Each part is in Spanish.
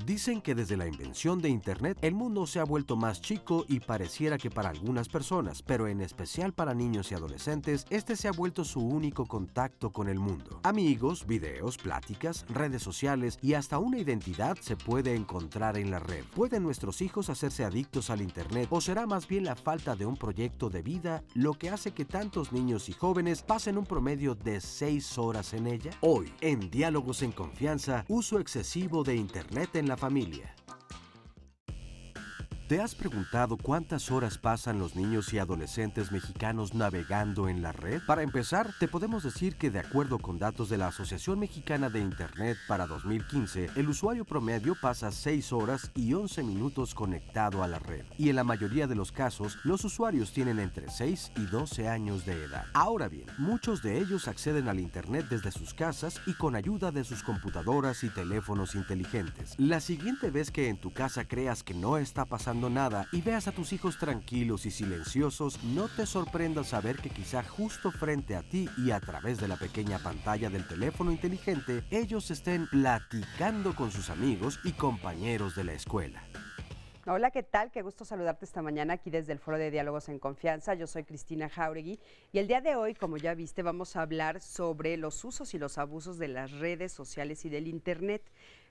Dicen que desde la invención de Internet el mundo se ha vuelto más chico y pareciera que para algunas personas, pero en especial para niños y adolescentes, este se ha vuelto su único contacto con el mundo. Amigos, videos, pláticas, redes sociales y hasta una identidad se puede encontrar en la red. ¿Pueden nuestros hijos hacerse adictos al Internet o será más bien la falta de un proyecto de vida lo que hace que tantos niños y jóvenes pasen un promedio de 6 horas en ella? Hoy, en Diálogos en Confianza, uso excesivo de Internet en la familia. ¿Te has preguntado cuántas horas pasan los niños y adolescentes mexicanos navegando en la red? Para empezar, te podemos decir que de acuerdo con datos de la Asociación Mexicana de Internet para 2015, el usuario promedio pasa 6 horas y 11 minutos conectado a la red. Y en la mayoría de los casos, los usuarios tienen entre 6 y 12 años de edad. Ahora bien, muchos de ellos acceden al Internet desde sus casas y con ayuda de sus computadoras y teléfonos inteligentes. La siguiente vez que en tu casa creas que no está pasando nada y veas a tus hijos tranquilos y silenciosos, no te sorprenda saber que quizá justo frente a ti y a través de la pequeña pantalla del teléfono inteligente, ellos estén platicando con sus amigos y compañeros de la escuela. Hola, ¿qué tal? Qué gusto saludarte esta mañana aquí desde el Foro de Diálogos en Confianza. Yo soy Cristina Jauregui y el día de hoy, como ya viste, vamos a hablar sobre los usos y los abusos de las redes sociales y del Internet.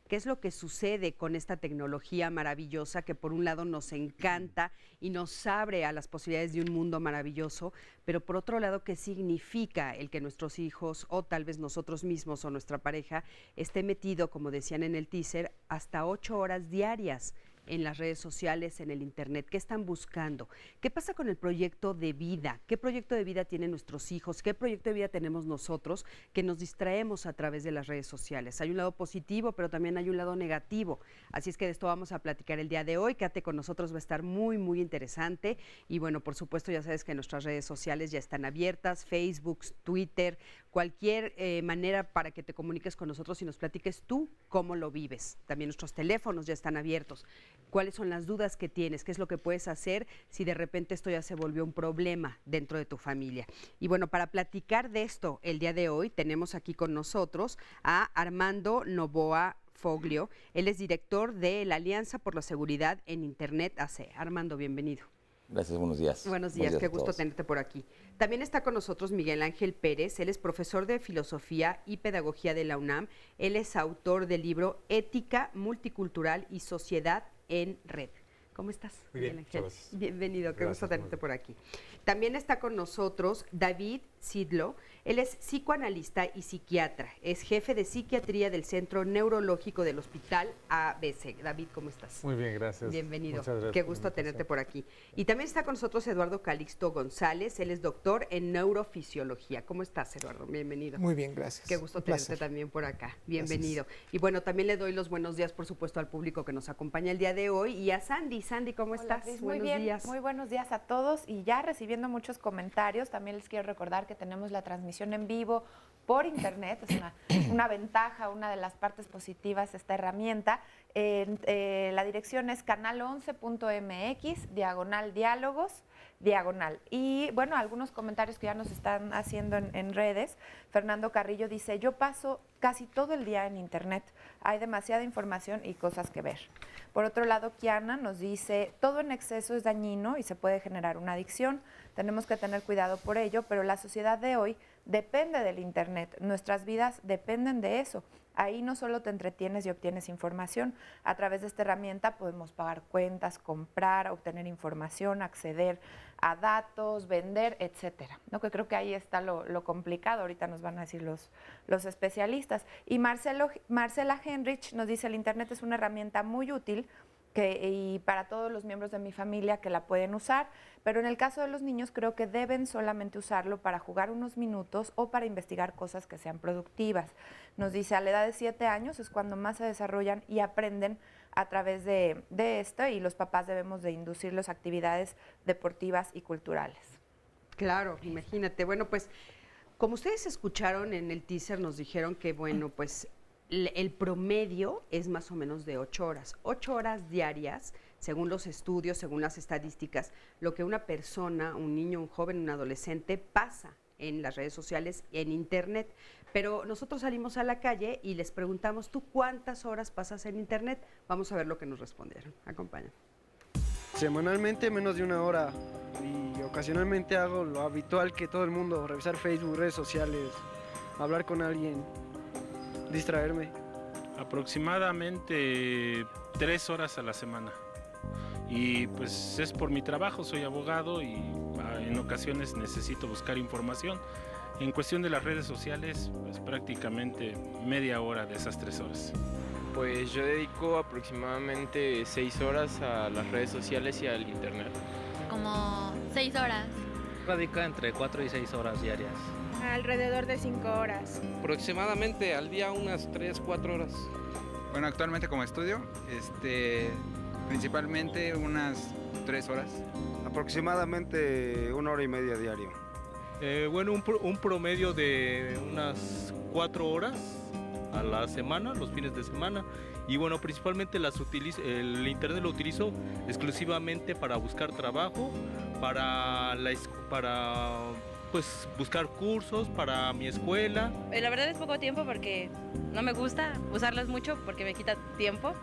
¿Qué es lo que sucede con esta tecnología maravillosa que por un lado nos encanta y nos abre a las posibilidades de un mundo maravilloso, pero por otro lado, qué significa el que nuestros hijos o tal vez nosotros mismos o nuestra pareja esté metido, como decían en el teaser, hasta 8 horas diarias en las redes sociales, en el Internet? ¿Qué están buscando? ¿Qué pasa con el proyecto de vida? ¿Qué proyecto de vida tienen nuestros hijos? ¿Qué proyecto de vida tenemos nosotros que nos distraemos a través de las redes sociales? Hay un lado positivo, pero también hay un lado negativo. Así es que de esto vamos a platicar el día de hoy. Quédate con nosotros, va a estar muy, muy interesante. Y bueno, por supuesto, ya sabes que nuestras redes sociales ya están abiertas, Facebook, Twitter, cualquier manera para que te comuniques con nosotros y nos platiques tú cómo lo vives. También nuestros teléfonos ya están abiertos. ¿Cuáles son las dudas que tienes? ¿Qué es lo que puedes hacer si de repente esto ya se volvió un problema dentro de tu familia? Y bueno, para platicar de esto el día de hoy tenemos aquí con nosotros a Armando Novoa Foglio. Él es director de la Alianza por la Seguridad en Internet AC. Armando, bienvenido. Gracias, buenos días. Buenos días, qué gusto tenerte por aquí. También está con nosotros Miguel Ángel Pérez, él es profesor de Filosofía y Pedagogía de la UNAM. Él es autor del libro Ética, Multicultural y Sociedad en Red. ¿Cómo estás, Miguel Ángel? Bienvenido, qué gusto tenerte por aquí. También está con nosotros David Sidlo. Él es psicoanalista y psiquiatra. Es jefe de psiquiatría del Centro Neurológico del Hospital ABC. David, ¿cómo estás? Muy bien, gracias. Bienvenido. Muchas gracias. Qué gusto tenerte por aquí. Y también está con nosotros Eduardo Calixto González. Él es doctor en neurofisiología. ¿Cómo estás, Eduardo? Bienvenido. Muy bien, gracias. Qué gusto tenerte también por acá. Bienvenido. Gracias. Y bueno, también le doy los buenos días, por supuesto, al público que nos acompaña el día de hoy y a Sandy. Sandy, ¿cómo estás? Cris, muy bien, días. Muy buenos días a todos y ya recibiendo muchos comentarios. También les quiero recordar que tenemos la transmisión en vivo por internet, es una ventaja, una de las partes positivas de esta herramienta. La dirección es canal11.mx, /diálogos, /. Y bueno, algunos comentarios que ya nos están haciendo en redes. Fernando Carrillo dice, yo paso casi todo el día en internet, hay demasiada información y cosas que ver. Por otro lado, Kiana nos dice, todo en exceso es dañino y se puede generar una adicción, tenemos que tener cuidado por ello, pero la sociedad de hoy depende del internet, nuestras vidas dependen de eso. Ahí no solo te entretienes y obtienes información, a través de esta herramienta podemos pagar cuentas, comprar, obtener información, acceder a datos, vender, etcétera. ¿No? Que creo que ahí está lo complicado, ahorita nos van a decir los especialistas. Y Marcela Henrich nos dice, el internet es una herramienta muy útil y para todos los miembros de mi familia que la pueden usar, pero en el caso de los niños creo que deben solamente usarlo para jugar unos minutos o para investigar cosas que sean productivas. Nos dice, a la edad de 7 años es cuando más se desarrollan y aprenden a través de esto, y los papás debemos de inducirlos a actividades deportivas y culturales. Claro, imagínate. Bueno, pues como ustedes escucharon en el teaser, nos dijeron que, bueno, pues el promedio es más o menos de 8 horas. 8 horas diarias, según los estudios, según las estadísticas, lo que una persona, un niño, un joven, un adolescente pasa en las redes sociales, en internet. Pero nosotros salimos a la calle y les preguntamos, ¿tú cuántas horas pasas en internet? Vamos a ver lo que nos respondieron. Acompáñanos. Semanalmente menos de 1 hora, y ocasionalmente hago lo habitual que todo el mundo, revisar Facebook, redes sociales, hablar con alguien, distraerme. Aproximadamente 3 horas a la semana. Y pues es por mi trabajo, soy abogado y en ocasiones necesito buscar información. En cuestión de las redes sociales, pues prácticamente media hora de esas 3 horas. Pues yo dedico aproximadamente 6 horas a las redes sociales y al internet. Como 6 horas. Radica entre 4 y 6 horas diarias. Alrededor de 5 horas. Aproximadamente al día unas 3, 4 horas. Bueno, actualmente como estudio, principalmente unas 3 horas. Aproximadamente 1 hora y media diario. Bueno, un promedio de unas 4 horas a la semana, los fines de semana. Y bueno, principalmente el internet lo utilizo exclusivamente para buscar trabajo, para pues buscar cursos para mi escuela. La verdad es poco tiempo porque no me gusta usarlas mucho porque me quita tiempo.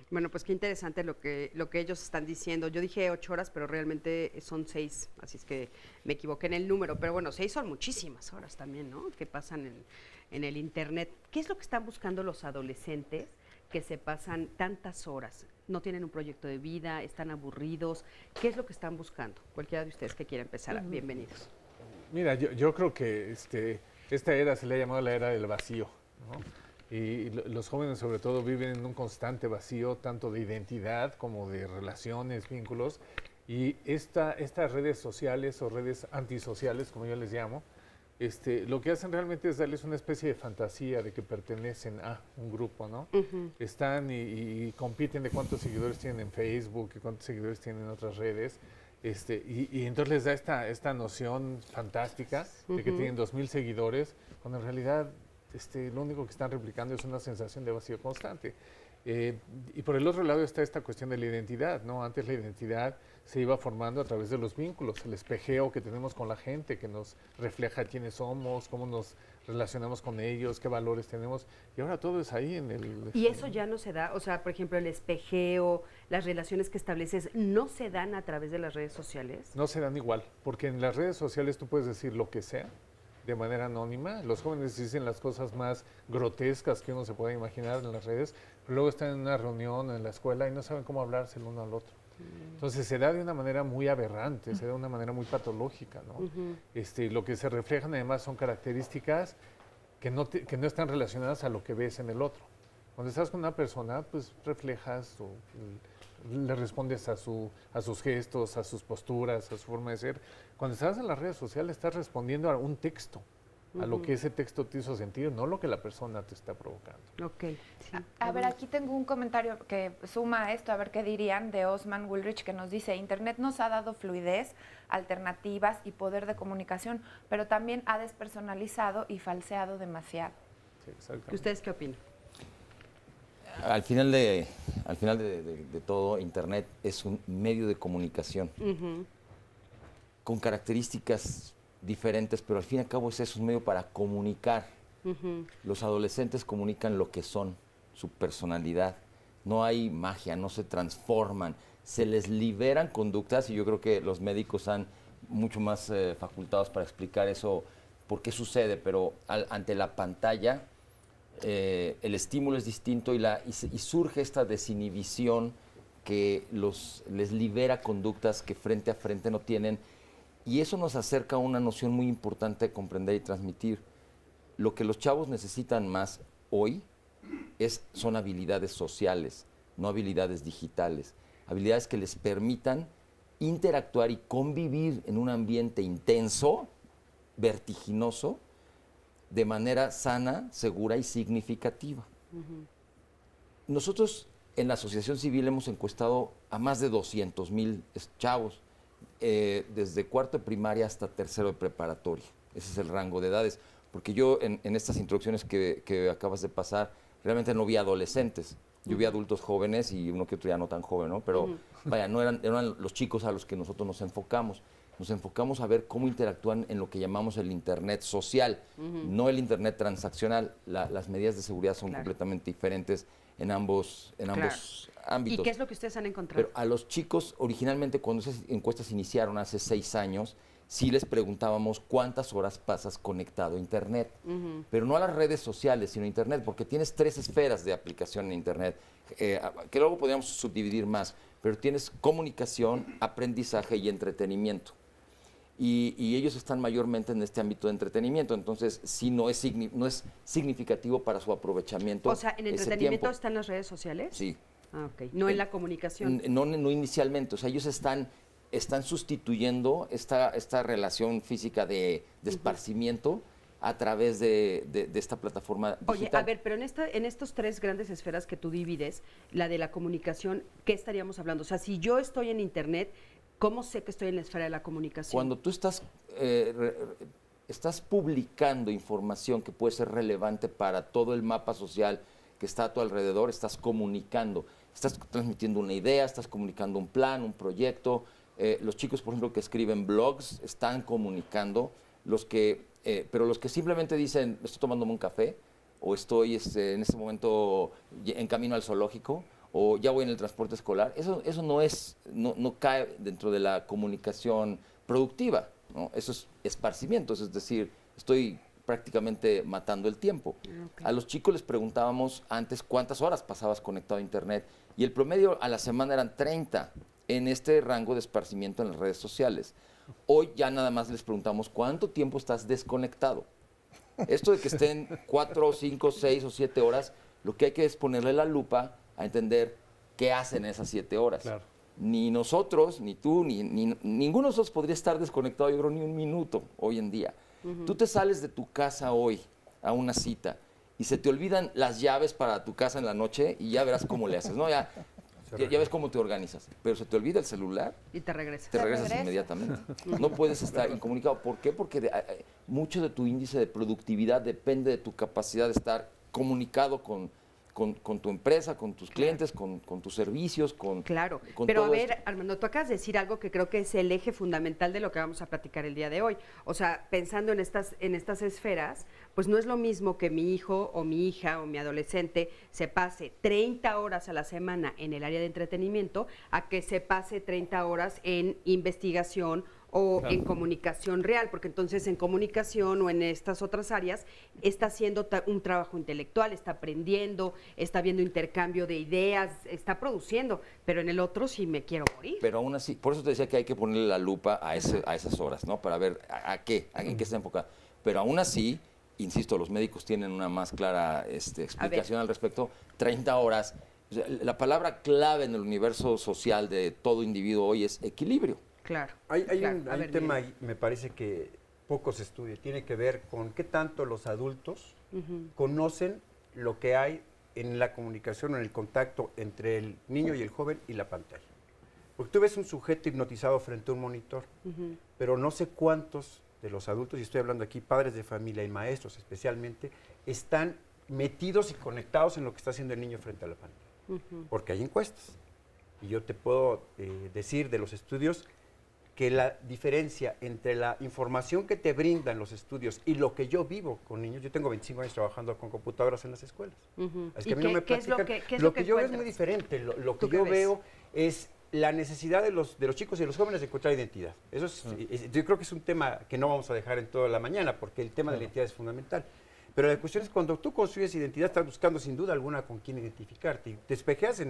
Bueno, pues qué interesante lo que ellos están diciendo. Yo dije 8 horas, pero realmente son 6, así es que me equivoqué en el número. Pero bueno, 6 son muchísimas horas también, ¿no? Que pasan en el internet. ¿Qué es lo que están buscando los adolescentes que se pasan tantas horas? ¿No tienen un proyecto de vida? ¿Están aburridos? ¿Qué es lo que están buscando? Cualquiera de ustedes que quiera empezar, bienvenidos. Mira, yo creo que esta era se le ha llamado la era del vacío, ¿no? Y los jóvenes sobre todo viven en un constante vacío, tanto de identidad como de relaciones, vínculos. Y estas redes sociales o redes antisociales, como yo les llamo, lo que hacen realmente es darles una especie de fantasía de que pertenecen a un grupo, ¿no? Están y compiten de cuántos seguidores tienen en Facebook y cuántos seguidores tienen en otras redes. Y entonces les da esta noción fantástica de que tienen 2,000 seguidores, cuando en realidad lo único que están replicando es una sensación de vacío constante. Y por el otro lado está esta cuestión de la identidad, ¿no? Antes la identidad se iba formando a través de los vínculos, el espejeo que tenemos con la gente, que nos refleja quiénes somos, cómo nos relacionamos con ellos, qué valores tenemos, y ahora todo es ahí en el... Y eso ya no se da, o sea, por ejemplo, el espejeo, las relaciones que estableces, ¿no se dan a través de las redes sociales? No se dan igual, porque en las redes sociales tú puedes decir lo que sea, de manera anónima. Los jóvenes dicen las cosas más grotescas que uno se puede imaginar en las redes, pero luego están en una reunión en la escuela y no saben cómo hablarse el uno al otro. Entonces se da de una manera muy aberrante, se da de una manera muy patológica, ¿no? Lo que se reflejan además son características que no están relacionadas a lo que ves en el otro. Cuando estás con una persona, pues reflejas o le respondes a sus gestos, a sus posturas, a su forma de ser. Cuando estás en las redes sociales estás respondiendo a un texto, a lo que ese texto te hizo sentir, no lo que la persona te está provocando. Ok. Sí. A ver, aquí tengo un comentario que suma a esto, a ver qué dirían, de Osman Woolrich, que nos dice: Internet nos ha dado fluidez, alternativas y poder de comunicación, pero también ha despersonalizado y falseado demasiado. Sí, exactamente. ¿Ustedes qué opinan? Al final de todo, Internet es un medio de comunicación con características diferentes, pero al fin y al cabo es un medio para comunicar. Los adolescentes comunican lo que son, su personalidad. No hay magia, no se transforman, se les liberan conductas, y yo creo que los médicos están mucho más facultados para explicar eso, por qué sucede, pero ante la pantalla el estímulo es distinto y surge esta desinhibición que les libera conductas que frente a frente no tienen, y eso nos acerca a una noción muy importante de comprender y transmitir. Lo que los chavos necesitan más hoy son habilidades sociales, no habilidades digitales, habilidades que les permitan interactuar y convivir en un ambiente intenso, vertiginoso, de manera sana, segura y significativa. Nosotros en la Asociación Civil hemos encuestado a más de 200,000 chavos, desde cuarto de primaria hasta tercero de preparatoria. Ese es el rango de edades. Porque yo en estas introducciones que acabas de pasar, realmente no vi adolescentes. Yo vi adultos jóvenes y uno que otro ya no tan joven, ¿no? Pero vaya, no eran los chicos a los que nosotros nos enfocamos. Nos enfocamos a ver cómo interactúan en lo que llamamos el Internet social, no el Internet transaccional. Las medidas de seguridad son completamente diferentes en ambos ámbitos. ¿Y qué es lo que ustedes han encontrado? Pero a los chicos, originalmente, cuando esas encuestas iniciaron hace 6 años, sí les preguntábamos cuántas horas pasas conectado a Internet, pero no a las redes sociales, sino a Internet, porque tienes 3 esferas de aplicación en Internet, que luego podríamos subdividir más, pero tienes comunicación, aprendizaje y entretenimiento. Y ellos están mayormente en este ámbito de entretenimiento, entonces sí no es significativo para su aprovechamiento. O sea, ¿en entretenimiento están las redes sociales? Sí. Ah, ok. No en la comunicación. No inicialmente, o sea, ellos están sustituyendo esta relación física de esparcimiento a través de esta plataforma digital. Oye, a ver, pero en estos 3 grandes esferas que tú divides, la de la comunicación, ¿qué estaríamos hablando? O sea, si yo estoy en Internet, ¿cómo sé que estoy en la esfera de la comunicación? Cuando tú estás publicando información que puede ser relevante para todo el mapa social que está a tu alrededor, estás comunicando, estás transmitiendo una idea, estás comunicando un plan, un proyecto. Los chicos, por ejemplo, que escriben blogs, están comunicando. Pero los que simplemente dicen, estoy tomándome un café, o estoy en este momento en camino al zoológico, o ya voy en el transporte escolar, eso no cae dentro de la comunicación productiva, ¿no? Eso es esparcimiento, es decir, estoy prácticamente matando el tiempo. Okay. A los chicos les preguntábamos antes cuántas horas pasabas conectado a Internet, y el promedio a la semana eran 30 en este rango de esparcimiento en las redes sociales. Hoy ya nada más les preguntamos cuánto tiempo estás desconectado. Esto de que estén 4, 5, 6 o 7 horas, lo que hay que es ponerle la lupa a entender qué hacen esas 7 horas. Claro. Ni nosotros, ni tú, ni ninguno de nosotros podría estar desconectado, yo creo, ni un minuto hoy en día. Tú te sales de tu casa hoy a una cita y se te olvidan las llaves para tu casa en la noche y ya verás cómo le haces, ¿no? Ya ves cómo te organizas, pero se te olvida el celular. Y te regresas. Te regresas inmediatamente. No puedes estar incomunicado. ¿Por qué? Porque mucho de tu índice de productividad depende de tu capacidad de estar comunicado con tu empresa, con tus clientes, con tus servicios, con pero todo a ver, esto. Armando, tú acabas de decir algo que creo que es el eje fundamental de lo que vamos a platicar el día de hoy. O sea, pensando en estas esferas, pues no es lo mismo que mi hijo o mi hija o mi adolescente se pase 30 horas a la semana en el área de entretenimiento a que se pase 30 horas en investigación o en comunicación real, porque entonces en comunicación o en estas otras áreas está haciendo un trabajo intelectual, está aprendiendo, está viendo intercambio de ideas, está produciendo, pero en el otro sí me quiero morir. Pero aún así, por eso te decía que hay que ponerle la lupa a esas horas, ¿no? Para ver en qué está enfocada. Pero aún así, insisto, los médicos tienen una más clara explicación al respecto. 30 horas. O sea, la palabra clave en el universo social de todo individuo hoy es equilibrio. Claro. Hay un tema ahí, me parece que poco se estudia, tiene que ver con qué tanto los adultos conocen lo que hay en la comunicación, en el contacto entre el niño y el joven y la pantalla. Porque tú ves un sujeto hipnotizado frente a un monitor, pero no sé cuántos de los adultos, y estoy hablando aquí padres de familia y maestros especialmente, están metidos y conectados en lo que está haciendo el niño frente a la pantalla. Porque hay encuestas. Y yo te puedo decir de los estudios que la diferencia entre la información que te brindan los estudios y lo que yo vivo con niños, yo tengo 25 años trabajando con computadoras en las escuelas. Es que a mí no me platican. Lo que yo veo es muy diferente. Lo que yo veo es la necesidad de los chicos y de los jóvenes de encontrar identidad. Eso yo creo que es un tema que no vamos a dejar en toda la mañana, porque el tema de la identidad es fundamental. Pero la cuestión es cuando tú construyes identidad, estás buscando sin duda alguna con quién identificarte. Te espejeas,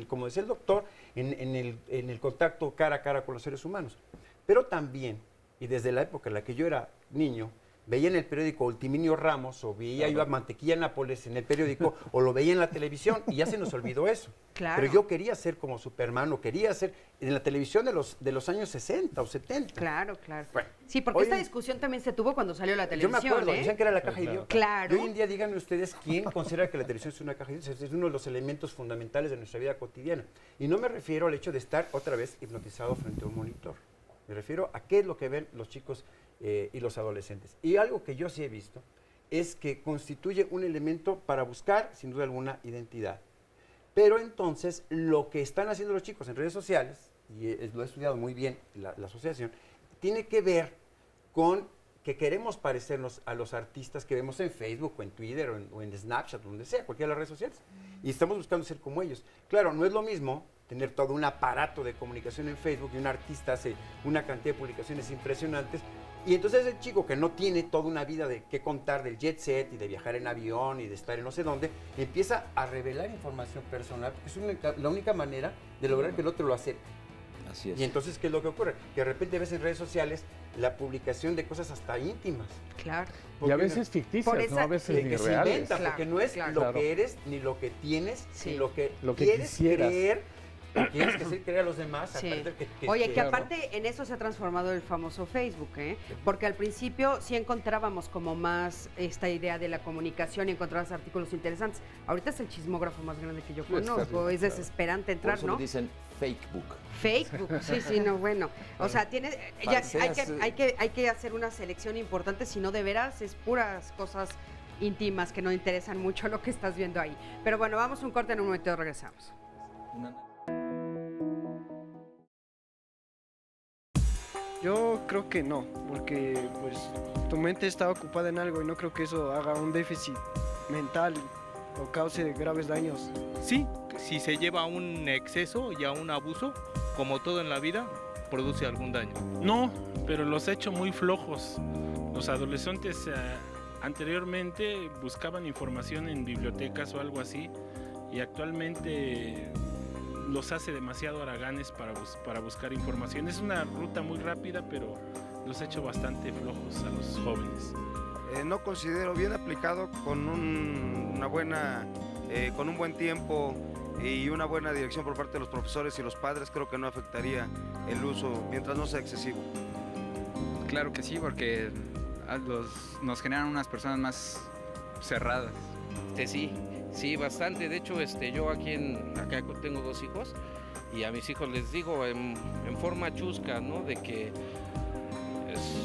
como decía el doctor, en el contacto cara a cara con los seres humanos. Pero también, y desde la época en la que yo era niño, veía en el periódico Ultiminio Ramos o veía yo a Mantequilla Nápoles en el periódico o lo veía en la televisión y ya se nos olvidó eso. Claro. Pero yo quería ser como Superman o quería ser en la televisión de los años 60 o 70. Claro, claro. Bueno, sí, porque esta discusión también se tuvo cuando salió la televisión. Yo me acuerdo, decían que era la caja idiota. Claro. Y hoy en día díganme ustedes quién considera que la televisión es una caja idiota. Es uno de los elementos fundamentales de nuestra vida cotidiana. Y no me refiero al hecho de estar otra vez hipnotizado frente a un monitor. Me refiero a qué es lo que ven los chicos y los adolescentes. Y algo que yo sí he visto es que constituye un elemento para buscar, sin duda alguna, identidad. Pero entonces, lo que están haciendo los chicos en redes sociales, y lo he estudiado muy bien la asociación, tiene que ver con que queremos parecernos a los artistas que vemos en Facebook o en Twitter o en Snapchat, donde sea, cualquiera de las redes sociales. Y estamos buscando ser como ellos. Claro, no es lo mismo tener todo un aparato de comunicación en Facebook y un artista hace una cantidad de publicaciones impresionantes. Y entonces el chico que no tiene toda una vida de qué contar del jet set y de viajar en avión y de estar en no sé dónde, empieza a revelar información personal, porque es la única manera de lograr que el otro lo acepte. Así es. Y entonces, ¿qué es lo que ocurre? Que de repente ves en redes sociales la publicación de cosas hasta íntimas. Claro. Y a veces ficticias, ¿no? A veces ni que se reales. inventa, porque no es lo que eres, ni lo que tienes, ni lo que quieres quisieras. creer. Tienes que hacer creer a los demás. Sí. Que Oye, que aparte en eso se ha transformado el famoso Facebook, ¿eh? Porque al principio sí encontrábamos como más esta idea de la comunicación y encontrabas artículos interesantes. Ahorita es el chismógrafo más grande que yo conozco. Es desesperante entrar, Por eso ¿no? le dicen Facebook. Facebook, sí, no, bueno. O sea, hay que hacer una selección importante, si no de veras es puras cosas íntimas que no interesan mucho lo que estás viendo ahí. Pero bueno, vamos a un corte, en un momento regresamos. Yo creo que no, porque pues tu mente está ocupada en algo y no creo que eso haga un déficit mental o cause graves daños. Sí, si se lleva a un exceso y a un abuso, como todo en la vida, produce algún daño. No, pero los he hecho muy flojos. Los adolescentes anteriormente buscaban información en bibliotecas o algo así y actualmente los hace demasiado haraganes para buscar información. Es una ruta muy rápida, pero los he hecho bastante flojos a los jóvenes. No considero bien aplicado con una buena, con un buen tiempo y una buena dirección por parte de los profesores y los padres, creo que no afectaría el uso mientras no sea excesivo. Claro que sí, porque nos generan unas personas más cerradas. Sí, bastante. De hecho, yo acá tengo 2 hijos y a mis hijos les digo en forma chusca, ¿no? De que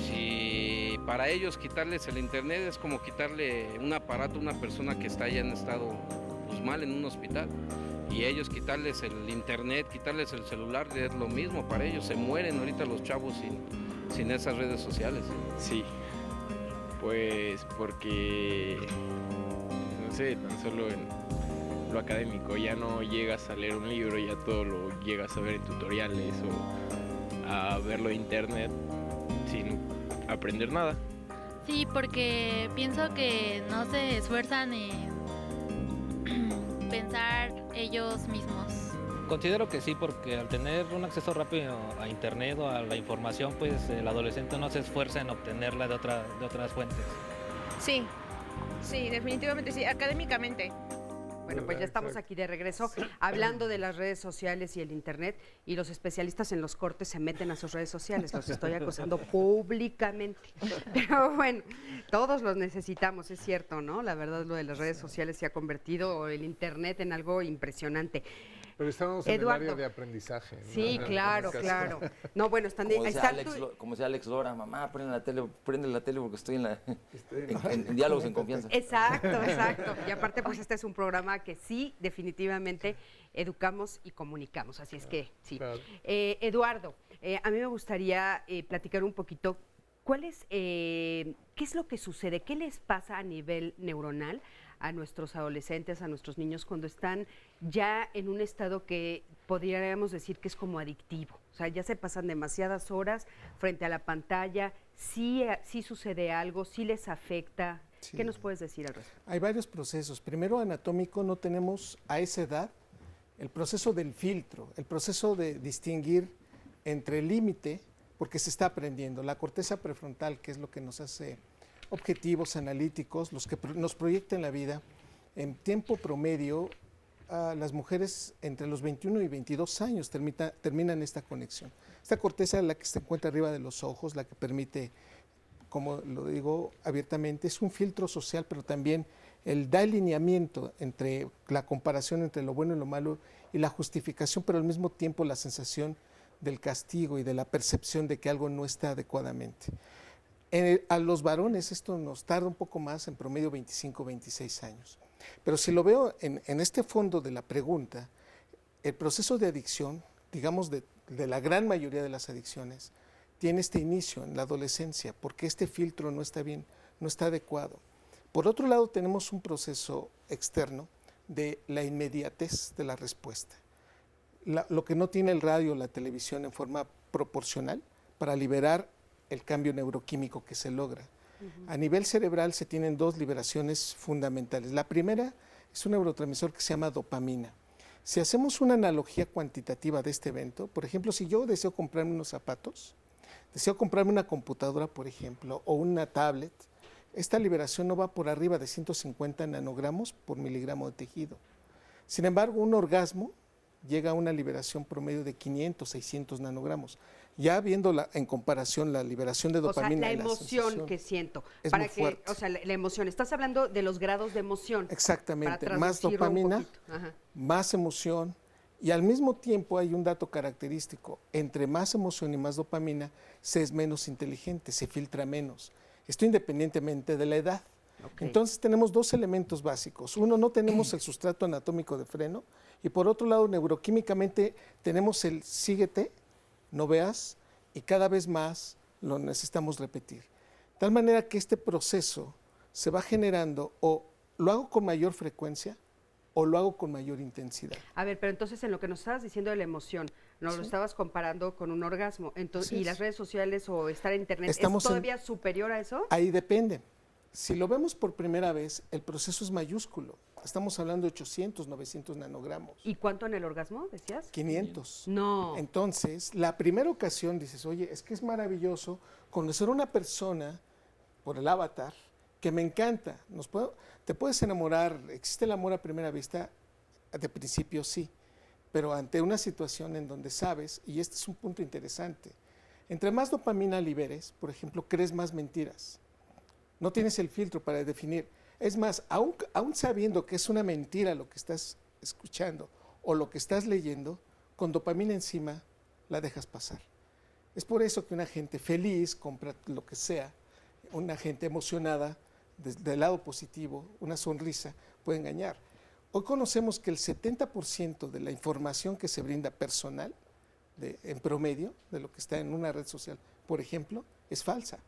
si para ellos quitarles el internet es como quitarle un aparato a una persona que está ya en estado pues, mal en un hospital. Y ellos quitarles el internet, quitarles el celular, es lo mismo para ellos. Se mueren ahorita los chavos sin esas redes sociales. Sí, pues porque, no sé, tan solo en lo académico, ya no llegas a leer un libro, ya todo lo llegas a ver en tutoriales o a verlo en internet sin aprender nada. Sí, porque pienso que no se esfuerzan en pensar ellos mismos. Considero que sí, porque al tener un acceso rápido a internet o a la información, pues el adolescente no se esfuerza en obtenerla de otras fuentes. Sí, definitivamente sí, académicamente. Bueno, pues ya estamos aquí de regreso hablando de las redes sociales y el internet, y los especialistas en los cortes se meten a sus redes sociales, los estoy acosando públicamente. Pero bueno, todos los necesitamos, es cierto, ¿no? La verdad, lo de las redes sociales se ha convertido, el internet, en algo impresionante. Pero estamos en el área de aprendizaje, ¿no? Sí, claro. No, bueno, como decía Alex Lora, mamá, prende la tele porque estoy en diálogos en confianza. Exacto. Y aparte, pues este es un programa que sí, definitivamente, educamos y comunicamos, así es que sí. Claro. Eduardo, a mí me gustaría platicar un poquito, ¿qué es lo que sucede? ¿Qué les pasa a nivel neuronal a nuestros adolescentes, a nuestros niños, cuando están ya en un estado que podríamos decir que es como adictivo? O sea, ya se pasan demasiadas horas frente a la pantalla, sí sucede algo, sí les afecta. Sí. ¿Qué nos puedes decir al respecto? Hay varios procesos. Primero, anatómico, no tenemos a esa edad el proceso del filtro, el proceso de distinguir entre el límite, porque se está aprendiendo. La corteza prefrontal, que es lo que nos hace objetivos, analíticos, los que nos proyectan la vida. En tiempo promedio, las mujeres entre los 21 y 22 años terminan esta conexión. Esta corteza, la que se encuentra arriba de los ojos, la que permite, como lo digo abiertamente, es un filtro social, pero también da alineamiento entre la comparación entre lo bueno y lo malo y la justificación, pero al mismo tiempo la sensación del castigo y de la percepción de que algo no está adecuadamente. A los varones esto nos tarda un poco más, en promedio 25, 26 años. Pero si lo veo en este fondo de la pregunta, el proceso de adicción, digamos de la gran mayoría de las adicciones, tiene este inicio en la adolescencia, porque este filtro no está bien, no está adecuado. Por otro lado, tenemos un proceso externo de la inmediatez de la respuesta. Lo que no tiene el radio o la televisión en forma proporcional para liberar el cambio neuroquímico que se logra. A nivel cerebral se tienen dos liberaciones fundamentales. La primera es un neurotransmisor que se llama dopamina. Si hacemos una analogía cuantitativa de este evento, por ejemplo, si yo deseo comprarme unos zapatos, deseo comprarme una computadora, por ejemplo, o una tablet, esta liberación no va por arriba de 150 nanogramos por miligramo de tejido. Sin embargo, un orgasmo llega a una liberación promedio de 500, 600 nanogramos. Ya viendo en comparación la liberación de dopamina. O sea, la emoción que siento. Es para muy que, fuerte. o sea, la emoción. Estás hablando de los grados de emoción. Exactamente. Más dopamina, más emoción. Y al mismo tiempo hay un dato característico. Entre más emoción y más dopamina, se es menos inteligente, se filtra menos. Esto independientemente de la edad. Entonces tenemos dos elementos básicos. Uno, no tenemos el sustrato anatómico de freno. Y por otro lado, neuroquímicamente tenemos el síguete, no veas, y cada vez más lo necesitamos repetir. De tal manera que este proceso se va generando, o lo hago con mayor frecuencia o lo hago con mayor intensidad. A ver, pero entonces en lo que nos estabas diciendo de la emoción, nos lo estabas comparando con un orgasmo. Entonces, ¿y las redes sociales o estar en internet es todavía superior a eso? Ahí depende. Si lo vemos por primera vez, el proceso es mayúsculo. Estamos hablando de 800, 900 nanogramos. ¿Y cuánto en el orgasmo, decías? 500. No. Entonces, la primera ocasión dices, oye, es que es maravilloso conocer a una persona por el avatar que me encanta. Te puedes enamorar, existe el amor a primera vista, de principio sí, pero ante una situación en donde sabes, y este es un punto interesante, entre más dopamina liberes, por ejemplo, crees más mentiras. No tienes el filtro para definir. Es más, aún sabiendo que es una mentira lo que estás escuchando o lo que estás leyendo, con dopamina encima la dejas pasar. Es por eso que una gente feliz compra lo que sea, una gente emocionada, del lado positivo, una sonrisa, puede engañar. Hoy conocemos que el 70% de la información que se brinda personal, en promedio, de lo que está en una red social, por ejemplo, es falsa.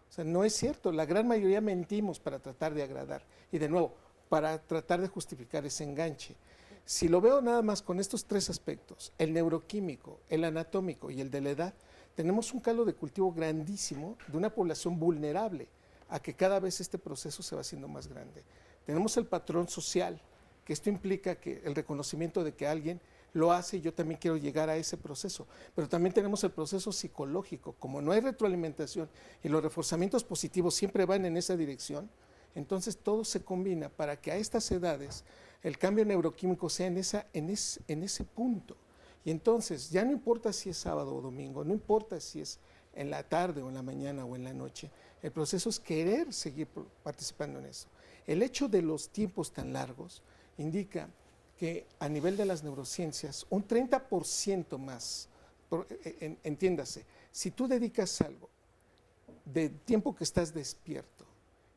O sea, no es cierto, la gran mayoría mentimos para tratar de agradar y de nuevo, para tratar de justificar ese enganche. Si lo veo nada más con estos tres aspectos, el neuroquímico, el anatómico y el de la edad, tenemos un caldo de cultivo grandísimo de una población vulnerable a que cada vez este proceso se va haciendo más grande. Tenemos el patrón social, que esto implica que el reconocimiento de que alguien lo hace y yo también quiero llegar a ese proceso. Pero también tenemos el proceso psicológico. Como no hay retroalimentación y los reforzamientos positivos siempre van en esa dirección, entonces todo se combina para que a estas edades el cambio neuroquímico sea en ese punto. Y entonces ya no importa si es sábado o domingo, no importa si es en la tarde o en la mañana o en la noche, el proceso es querer seguir participando en eso. El hecho de los tiempos tan largos indica que a nivel de las neurociencias, un 30% más, entiéndase, si tú dedicas algo de tiempo que estás despierto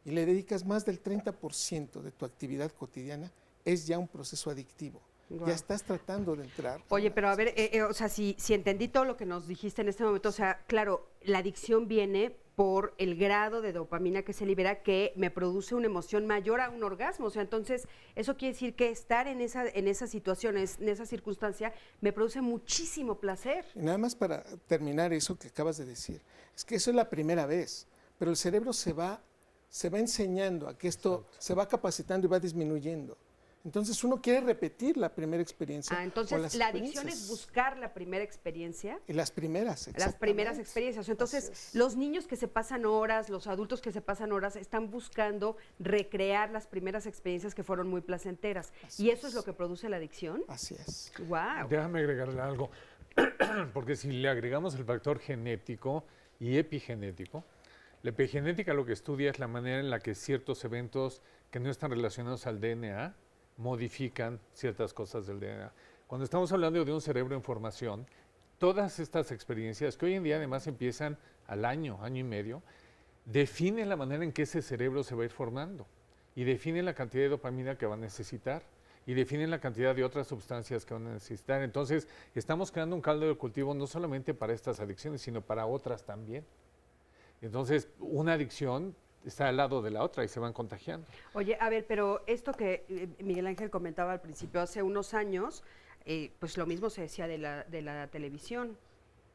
y le dedicas más del 30% de tu actividad cotidiana, es ya un proceso adictivo. Wow. Ya estás tratando de entrar. Oye, pero a ver, o sea, si entendí todo lo que nos dijiste en este momento, o sea, claro, la adicción viene por el grado de dopamina que se libera, que me produce una emoción mayor a un orgasmo. O sea, entonces, eso quiere decir que estar en esa situación, en esa circunstancia, me produce muchísimo placer. Y nada más para terminar eso que acabas de decir, es que eso es la primera vez, pero el cerebro se va enseñando a que esto se va capacitando y va disminuyendo. Entonces uno quiere repetir la primera experiencia. Entonces la adicción es buscar la primera experiencia. Y las primeras, las primeras experiencias. Entonces los niños que se pasan horas, los adultos que se pasan horas, están buscando recrear las primeras experiencias que fueron muy placenteras. ¿Y eso es lo que produce la adicción? Así es. Wow. Déjame agregarle algo, porque si le agregamos el factor genético y epigenético, la epigenética lo que estudia es la manera en la que ciertos eventos que no están relacionados al DNA modifican ciertas cosas del DNA. Cuando estamos hablando de un cerebro en formación, todas estas experiencias, que hoy en día además empiezan al año, año y medio, definen la manera en que ese cerebro se va a ir formando y definen la cantidad de dopamina que va a necesitar y definen la cantidad de otras sustancias que van a necesitar. Entonces, estamos creando un caldo de cultivo no solamente para estas adicciones, sino para otras también. Entonces, una adicción está al lado de la otra y se van contagiando. Oye, a ver, pero esto que Miguel Ángel comentaba al principio, hace unos años, pues lo mismo se decía de la televisión.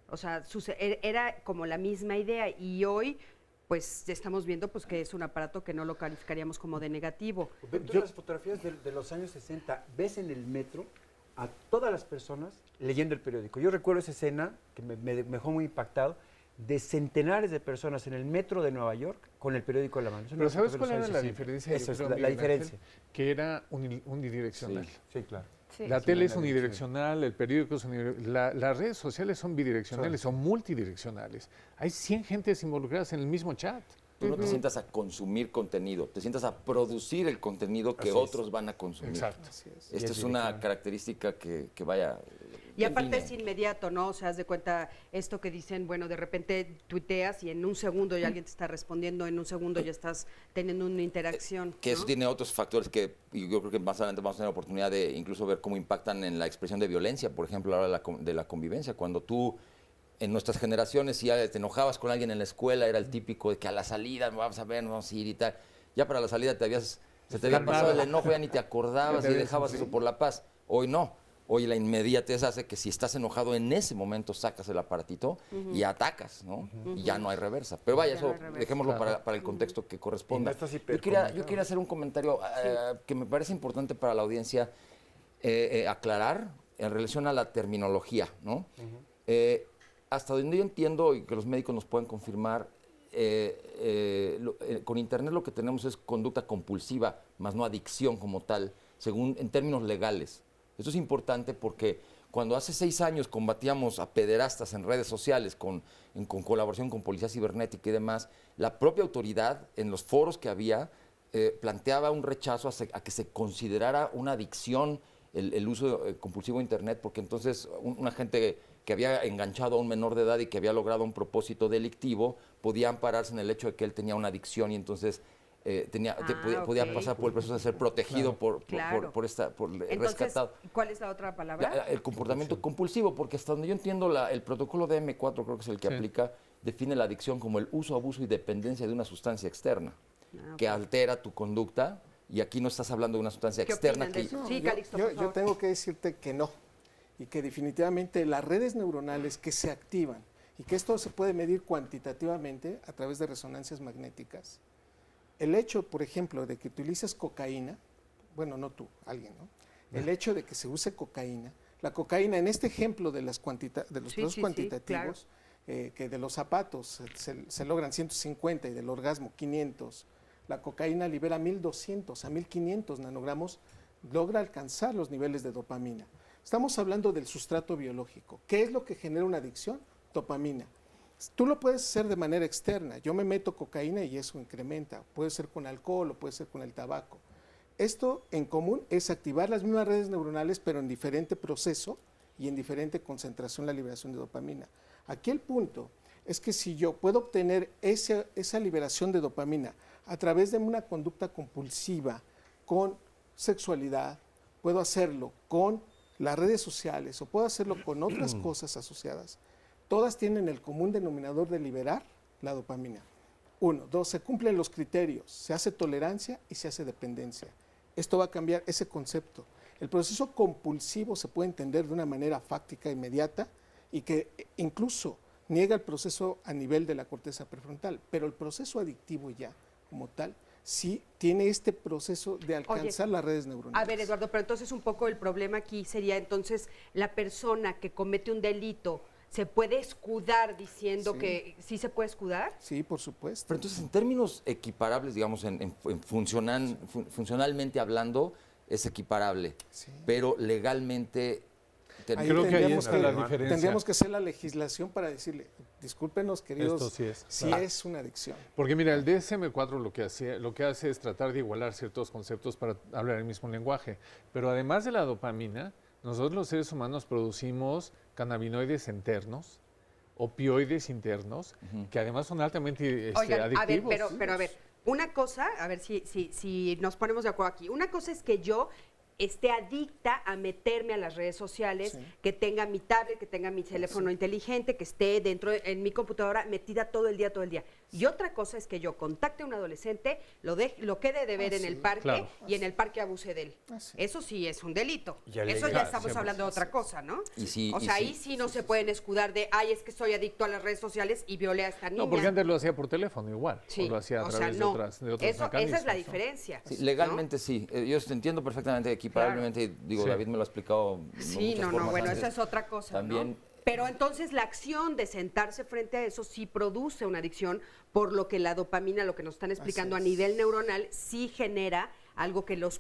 O sea, era como la misma idea y hoy pues estamos viendo pues que es un aparato que no lo calificaríamos como de negativo. Tú las fotografías de los años 60, ves en el metro a todas las personas leyendo el periódico. Yo recuerdo esa escena que me dejó muy impactado, de centenares de personas en el metro de Nueva York con el periódico en la mano. Pero ¿sabes cuál era la diferencia? Esa es la diferencia. Que era unidireccional. Sí, claro. Sí. La tele es unidireccional, el periódico es unidireccional, las redes sociales son bidireccionales, son multidireccionales. Hay 100 gentes involucradas en el mismo chat. Tú no te sientas a consumir contenido, te sientas a producir el contenido que otros van a consumir. Exacto. Esta es una característica que vaya... Y aparte es inmediato, ¿no? O sea, haz de cuenta esto que dicen, bueno, de repente tuiteas y en un segundo ya alguien te está respondiendo, en un segundo ya estás teniendo una interacción. Que ¿no? eso tiene otros factores que y yo creo que más adelante vamos a tener la oportunidad de incluso ver cómo impactan en la expresión de violencia, por ejemplo, ahora de la convivencia. Cuando tú, en nuestras generaciones, si ya te enojabas con alguien en la escuela, era el típico de que a la salida vamos a ver, vamos a ir y tal. Ya para la salida se te había pasado el enojo, ya ni te acordabas y dejabas eso por la paz. Hoy no. Hoy la inmediatez hace que si estás enojado en ese momento sacas el aparatito y atacas, ¿no? Y ya no hay reversa. Pero vaya, eso dejémoslo para el contexto que corresponda. Yo quería hacer un comentario que me parece importante para la audiencia aclarar en relación a la terminología, ¿no? Hasta donde yo entiendo y que los médicos nos pueden confirmar, con Internet lo que tenemos es conducta compulsiva, más no adicción como tal, según en términos legales. Esto es importante porque cuando hace 6 años combatíamos a pederastas en redes sociales con colaboración con Policía Cibernética y demás, la propia autoridad en los foros que había planteaba un rechazo a que se considerara una adicción el uso compulsivo de Internet, porque entonces una gente que había enganchado a un menor de edad y que había logrado un propósito delictivo podía ampararse en el hecho de que él tenía una adicción y entonces... podía pasar por el proceso de ser protegido por Entonces, rescatado. ¿cuál es la otra palabra? El comportamiento compulsivo, porque hasta donde yo entiendo el protocolo de M4, creo que es el que aplica, define la adicción como el uso, abuso y dependencia de una sustancia externa que altera tu conducta, y aquí no estás hablando de una sustancia externa. Yo tengo que decirte que no, y que definitivamente las redes neuronales que se activan, y que esto se puede medir cuantitativamente a través de resonancias magnéticas. El hecho, por ejemplo, de que utilices cocaína, bueno, no tú, alguien, ¿no? El hecho de que se use cocaína, la cocaína en este ejemplo de los procesos cuantitativos, claro. Que de los zapatos se logran 150 y del orgasmo 500, la cocaína libera 1200 a 1500 nanogramos, logra alcanzar los niveles de dopamina. Estamos hablando del sustrato biológico. ¿Qué es lo que genera una adicción? Dopamina. Tú lo puedes hacer de manera externa. Yo me meto cocaína y eso incrementa. Puede ser con alcohol o puede ser con el tabaco. Esto en común es activar las mismas redes neuronales, pero en diferente proceso y en diferente concentración la liberación de dopamina. Aquí el punto es que si yo puedo obtener esa liberación de dopamina a través de una conducta compulsiva con sexualidad, puedo hacerlo con las redes sociales o puedo hacerlo con otras cosas asociadas. Todas tienen el común denominador de liberar la dopamina. 1, 2, se cumplen los criterios, se hace tolerancia y se hace dependencia. Esto va a cambiar ese concepto. El proceso compulsivo se puede entender de una manera fáctica, inmediata, y que incluso niega el proceso a nivel de la corteza prefrontal, pero el proceso adictivo ya, como tal, sí tiene este proceso de alcanzar las redes neuronales. A ver, Eduardo, pero entonces un poco el problema aquí sería entonces la persona que comete un delito ¿se puede escudar diciendo que sí se puede escudar? Sí, por supuesto. Pero entonces, en términos equiparables, digamos, funcionalmente hablando, es equiparable, pero legalmente... Creo que ahí está la diferencia. Tendríamos que hacer la legislación para decirle, discúlpenos, queridos, esto sí es una adicción. Porque mira, el DSM-4 lo que hace es tratar de igualar ciertos conceptos para hablar el mismo lenguaje. Pero además de la dopamina, nosotros los seres humanos producimos cannabinoides internos, opioides internos, que además son altamente Oigan, adictivos. A ver, pero a ver, una cosa, a ver si nos ponemos de acuerdo aquí. Una cosa es que yo esté adicta a meterme a las redes sociales, que tenga mi tablet, que tenga mi teléfono inteligente, que esté dentro en mi computadora metida todo el día. Y otra cosa es que yo contacte a un adolescente, lo quede de ver en el parque y en el parque abuse de él. Eso sí es un delito. Eso ya estamos hablando de otra cosa, ¿no? Ahí sí no se pueden escudar de, ay, es que soy adicto a las redes sociales y violé a esta niña. No, porque antes lo hacía por teléfono igual, o lo hacía a través de otros mecanismos. Esa es la diferencia. Sí, legalmente sí, yo entiendo perfectamente, equiparablemente, digo, David me lo ha explicado. Bueno, eso es otra cosa, también, ¿no? Pero entonces la acción de sentarse frente a eso sí produce una adicción, por lo que la dopamina, lo que nos están explicando a nivel neuronal, sí genera algo que los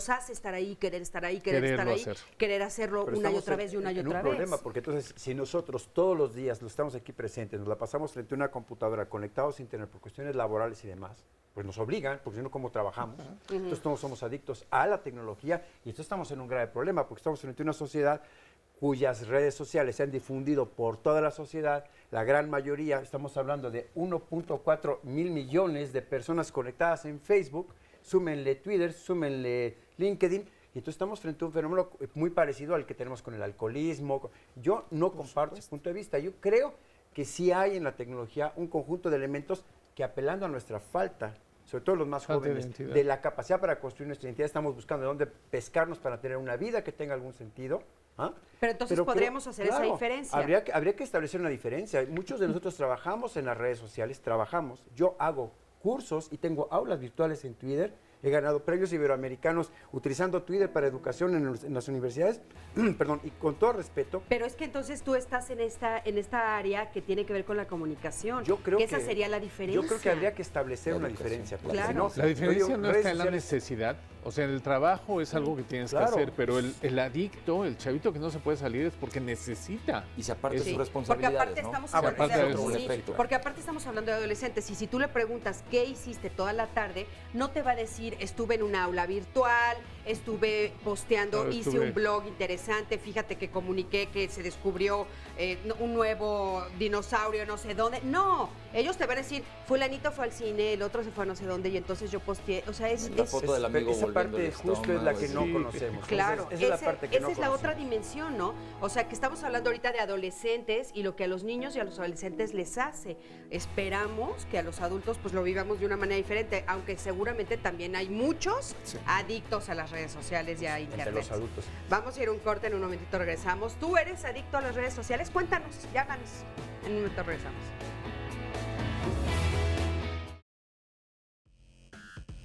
hace estar ahí, querer estar ahí, querer hacerlo una y otra vez y una y otra vez. Es un problema, porque entonces si nosotros todos los días lo estamos aquí presentes, nos la pasamos frente a una computadora, conectados a internet por cuestiones laborales y demás, pues nos obligan, porque si no, ¿cómo trabajamos? Entonces todos somos adictos a la tecnología y entonces estamos en un grave problema, porque estamos frente a una sociedad cuyas redes sociales se han difundido por toda la sociedad, la gran mayoría, estamos hablando de 1.4 mil millones de personas conectadas en Facebook, súmenle Twitter, súmenle LinkedIn, y entonces estamos frente a un fenómeno muy parecido al que tenemos con el alcoholismo. Yo no comparto ese punto de vista, yo creo que sí hay en la tecnología un conjunto de elementos que, apelando a nuestra falta, sobre todo los más jóvenes, de la capacidad para construir nuestra identidad, estamos buscando de dónde pescarnos para tener una vida que tenga algún sentido. Pero entonces podríamos hacer esa diferencia. Habría que establecer una diferencia. Muchos de nosotros trabajamos en las redes sociales, yo hago cursos y tengo aulas virtuales en Twitter. He ganado premios iberoamericanos utilizando Twitter para educación en las universidades, perdón, y con todo respeto. Pero es que entonces tú estás en esta área que tiene que ver con la comunicación. Yo creo que esa sería la diferencia. Yo creo que habría que establecer una diferencia. Claro. Si no, la diferencia no está en la necesidad. O sea, en el trabajo es algo que tienes que hacer, pero el adicto, el chavito que no se puede salir es porque necesita. Y se aparte de sus responsabilidades, porque aparte estamos hablando de adolescentes, y si tú le preguntas qué hiciste toda la tarde, no te va a decir, estuve en una aula virtual, estuve posteando, hice un blog interesante, fíjate que comuniqué que se descubrió un nuevo dinosaurio no sé dónde. No, ellos te van a decir, fulanito fue al cine, el otro se fue a no sé dónde y entonces yo posteé. O sea, la foto del amigo esa parte justo es la que no conocemos. Claro, esa es la otra dimensión, ¿no? O sea, que estamos hablando ahorita de adolescentes y lo que a los niños y a los adolescentes les hace. Esperamos que a los adultos pues lo vivamos de una manera diferente, aunque seguramente también hay muchos adictos a las redes sociales y a internet. Entre los adultos. Vamos a ir a un corte, en un momentito regresamos. ¿Tú eres adicto a las redes sociales? Cuéntanos, llámanos. En un momento regresamos.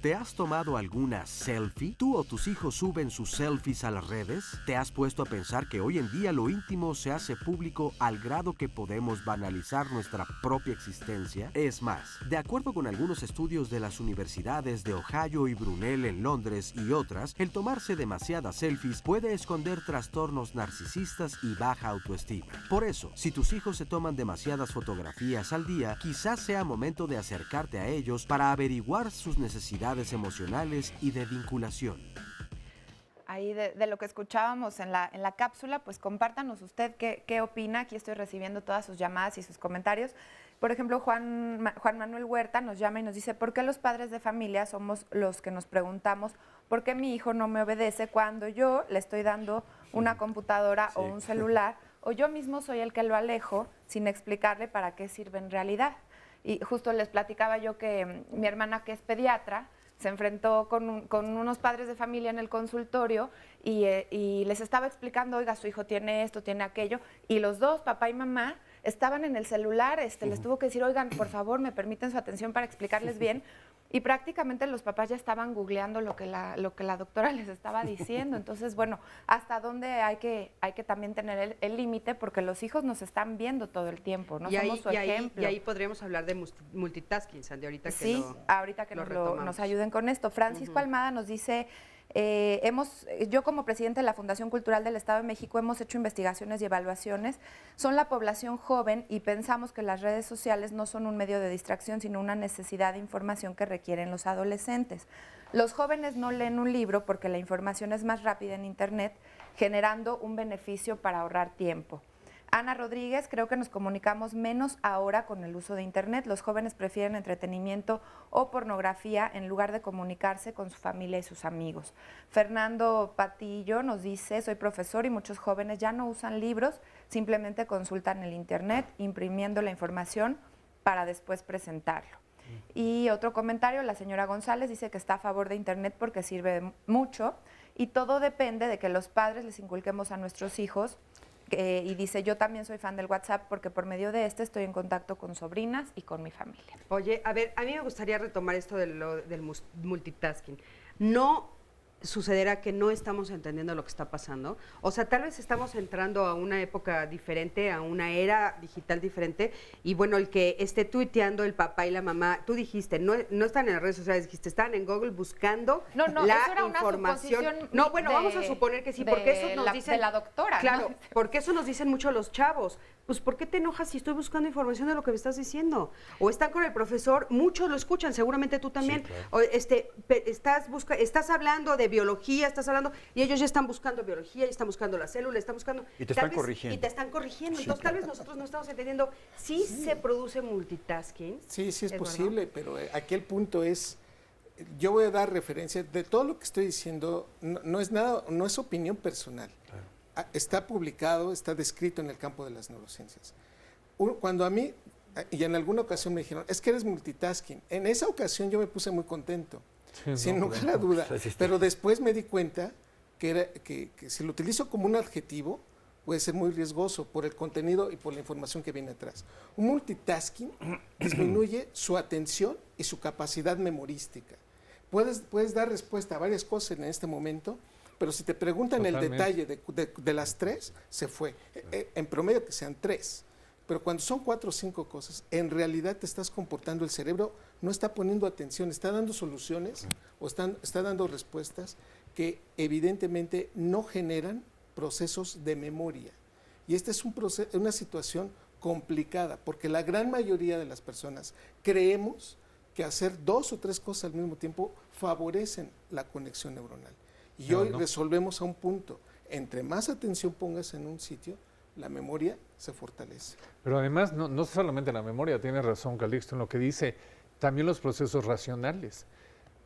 ¿Te has tomado alguna selfie? ¿Tú o tus hijos suben sus selfies a las redes? ¿Te has puesto a pensar que hoy en día lo íntimo se hace público al grado que podemos banalizar nuestra propia existencia? Es más, de acuerdo con algunos estudios de las universidades de Ohio y Brunel en Londres y otras, el tomarse demasiadas selfies puede esconder trastornos narcisistas y baja autoestima. Por eso, si tus hijos se toman demasiadas fotografías al día, quizás sea momento de acercarte a ellos para averiguar sus necesidades emocionales y de vinculación. Ahí de lo que escuchábamos en la cápsula, pues compártanos usted qué opina. Aquí estoy recibiendo todas sus llamadas y sus comentarios. Por ejemplo, Juan Manuel Huerta nos llama y nos dice, ¿por qué los padres de familia somos los que nos preguntamos por qué mi hijo no me obedece cuando yo le estoy dando una computadora o un celular, o yo mismo soy el que lo alejo sin explicarle para qué sirve en realidad? Y justo les platicaba yo que mi hermana, que es pediatra, se enfrentó con unos padres de familia en el consultorio y les estaba explicando, oiga, su hijo tiene esto, tiene aquello, y los dos, papá y mamá, estaban en el celular, les tuvo que decir, oigan, por favor, me permiten su atención para explicarles bien, y prácticamente los papás ya estaban googleando lo que la doctora les estaba diciendo. Entonces, bueno, hasta dónde hay que también tener el límite, porque los hijos nos están viendo todo el tiempo, no somos su ejemplo. Y ahí podríamos hablar de multitasking, Sandy, ahorita que sí, ahorita que nos ayuden con esto. Francisco Almada nos dice... yo como presidente de la Fundación Cultural del Estado de México hemos hecho investigaciones y evaluaciones. Son la población joven y pensamos que las redes sociales no son un medio de distracción, sino una necesidad de información que requieren los adolescentes. Los jóvenes no leen un libro porque la información es más rápida en Internet, generando un beneficio para ahorrar tiempo. Ana Rodríguez, creo que nos comunicamos menos ahora con el uso de Internet. Los jóvenes prefieren entretenimiento o pornografía en lugar de comunicarse con su familia y sus amigos. Fernando Patillo nos dice, soy profesor y muchos jóvenes ya no usan libros, simplemente consultan el Internet, imprimiendo la información para después presentarlo. Y otro comentario, la señora González dice que está a favor de Internet porque sirve mucho y todo depende de que los padres les inculquemos a nuestros hijos. Y dice, yo también soy fan del WhatsApp porque por medio de este estoy en contacto con sobrinas y con mi familia. Oye, a ver, a mí me gustaría retomar esto del multitasking. No sucederá que no estamos entendiendo lo que está pasando. O sea, tal vez estamos entrando a una época diferente, a una era digital diferente, y bueno, el que esté tuiteando el papá y la mamá, tú dijiste, no están en las redes sociales, dijiste, están en Google buscando la eso era información. No, bueno, vamos a suponer que sí, porque eso nos dicen... De la doctora, claro, ¿no? porque eso nos dicen mucho los chavos. Pues, ¿por qué te enojas si estoy buscando información de lo que me estás diciendo? O están con el profesor, muchos lo escuchan, seguramente tú también. Sí, claro. O estás hablando de biología, y ellos ya están buscando biología, ya están buscando la célula, están buscando... Y te están corrigiendo. Y te están corrigiendo. Sí, entonces, claro. tal vez nosotros no estamos entendiendo. Sí se produce multitasking. Sí, es posible, pero aquí el punto es... Yo voy a dar referencia de todo lo que estoy diciendo, no es opinión personal. Claro. Está publicado, está descrito en el campo de las neurociencias. Cuando a mí, y en alguna ocasión me dijeron, es que eres multitasking. En esa ocasión yo me puse muy contento, sin lugar a duda. Pero después me di cuenta que si lo utilizo como un adjetivo, puede ser muy riesgoso por el contenido y por la información que viene atrás. Un multitasking disminuye su atención y su capacidad memorística. Puedes dar respuesta a varias cosas en este momento, pero si te preguntan el detalle de las 3, se fue. En promedio que sean 3. Pero cuando son 4 o 5 cosas, en realidad te estás comportando, el cerebro no está poniendo atención, está dando soluciones o está dando respuestas que evidentemente no generan procesos de memoria. Y esta es una situación complicada, porque la gran mayoría de las personas creemos que hacer 2 o 3 cosas al mismo tiempo favorecen la conexión neuronal. Y hoy resolvemos a un punto. Entre más atención pongas en un sitio, la memoria se fortalece. Pero además, no solamente la memoria, tiene razón Calixto en lo que dice, también los procesos racionales.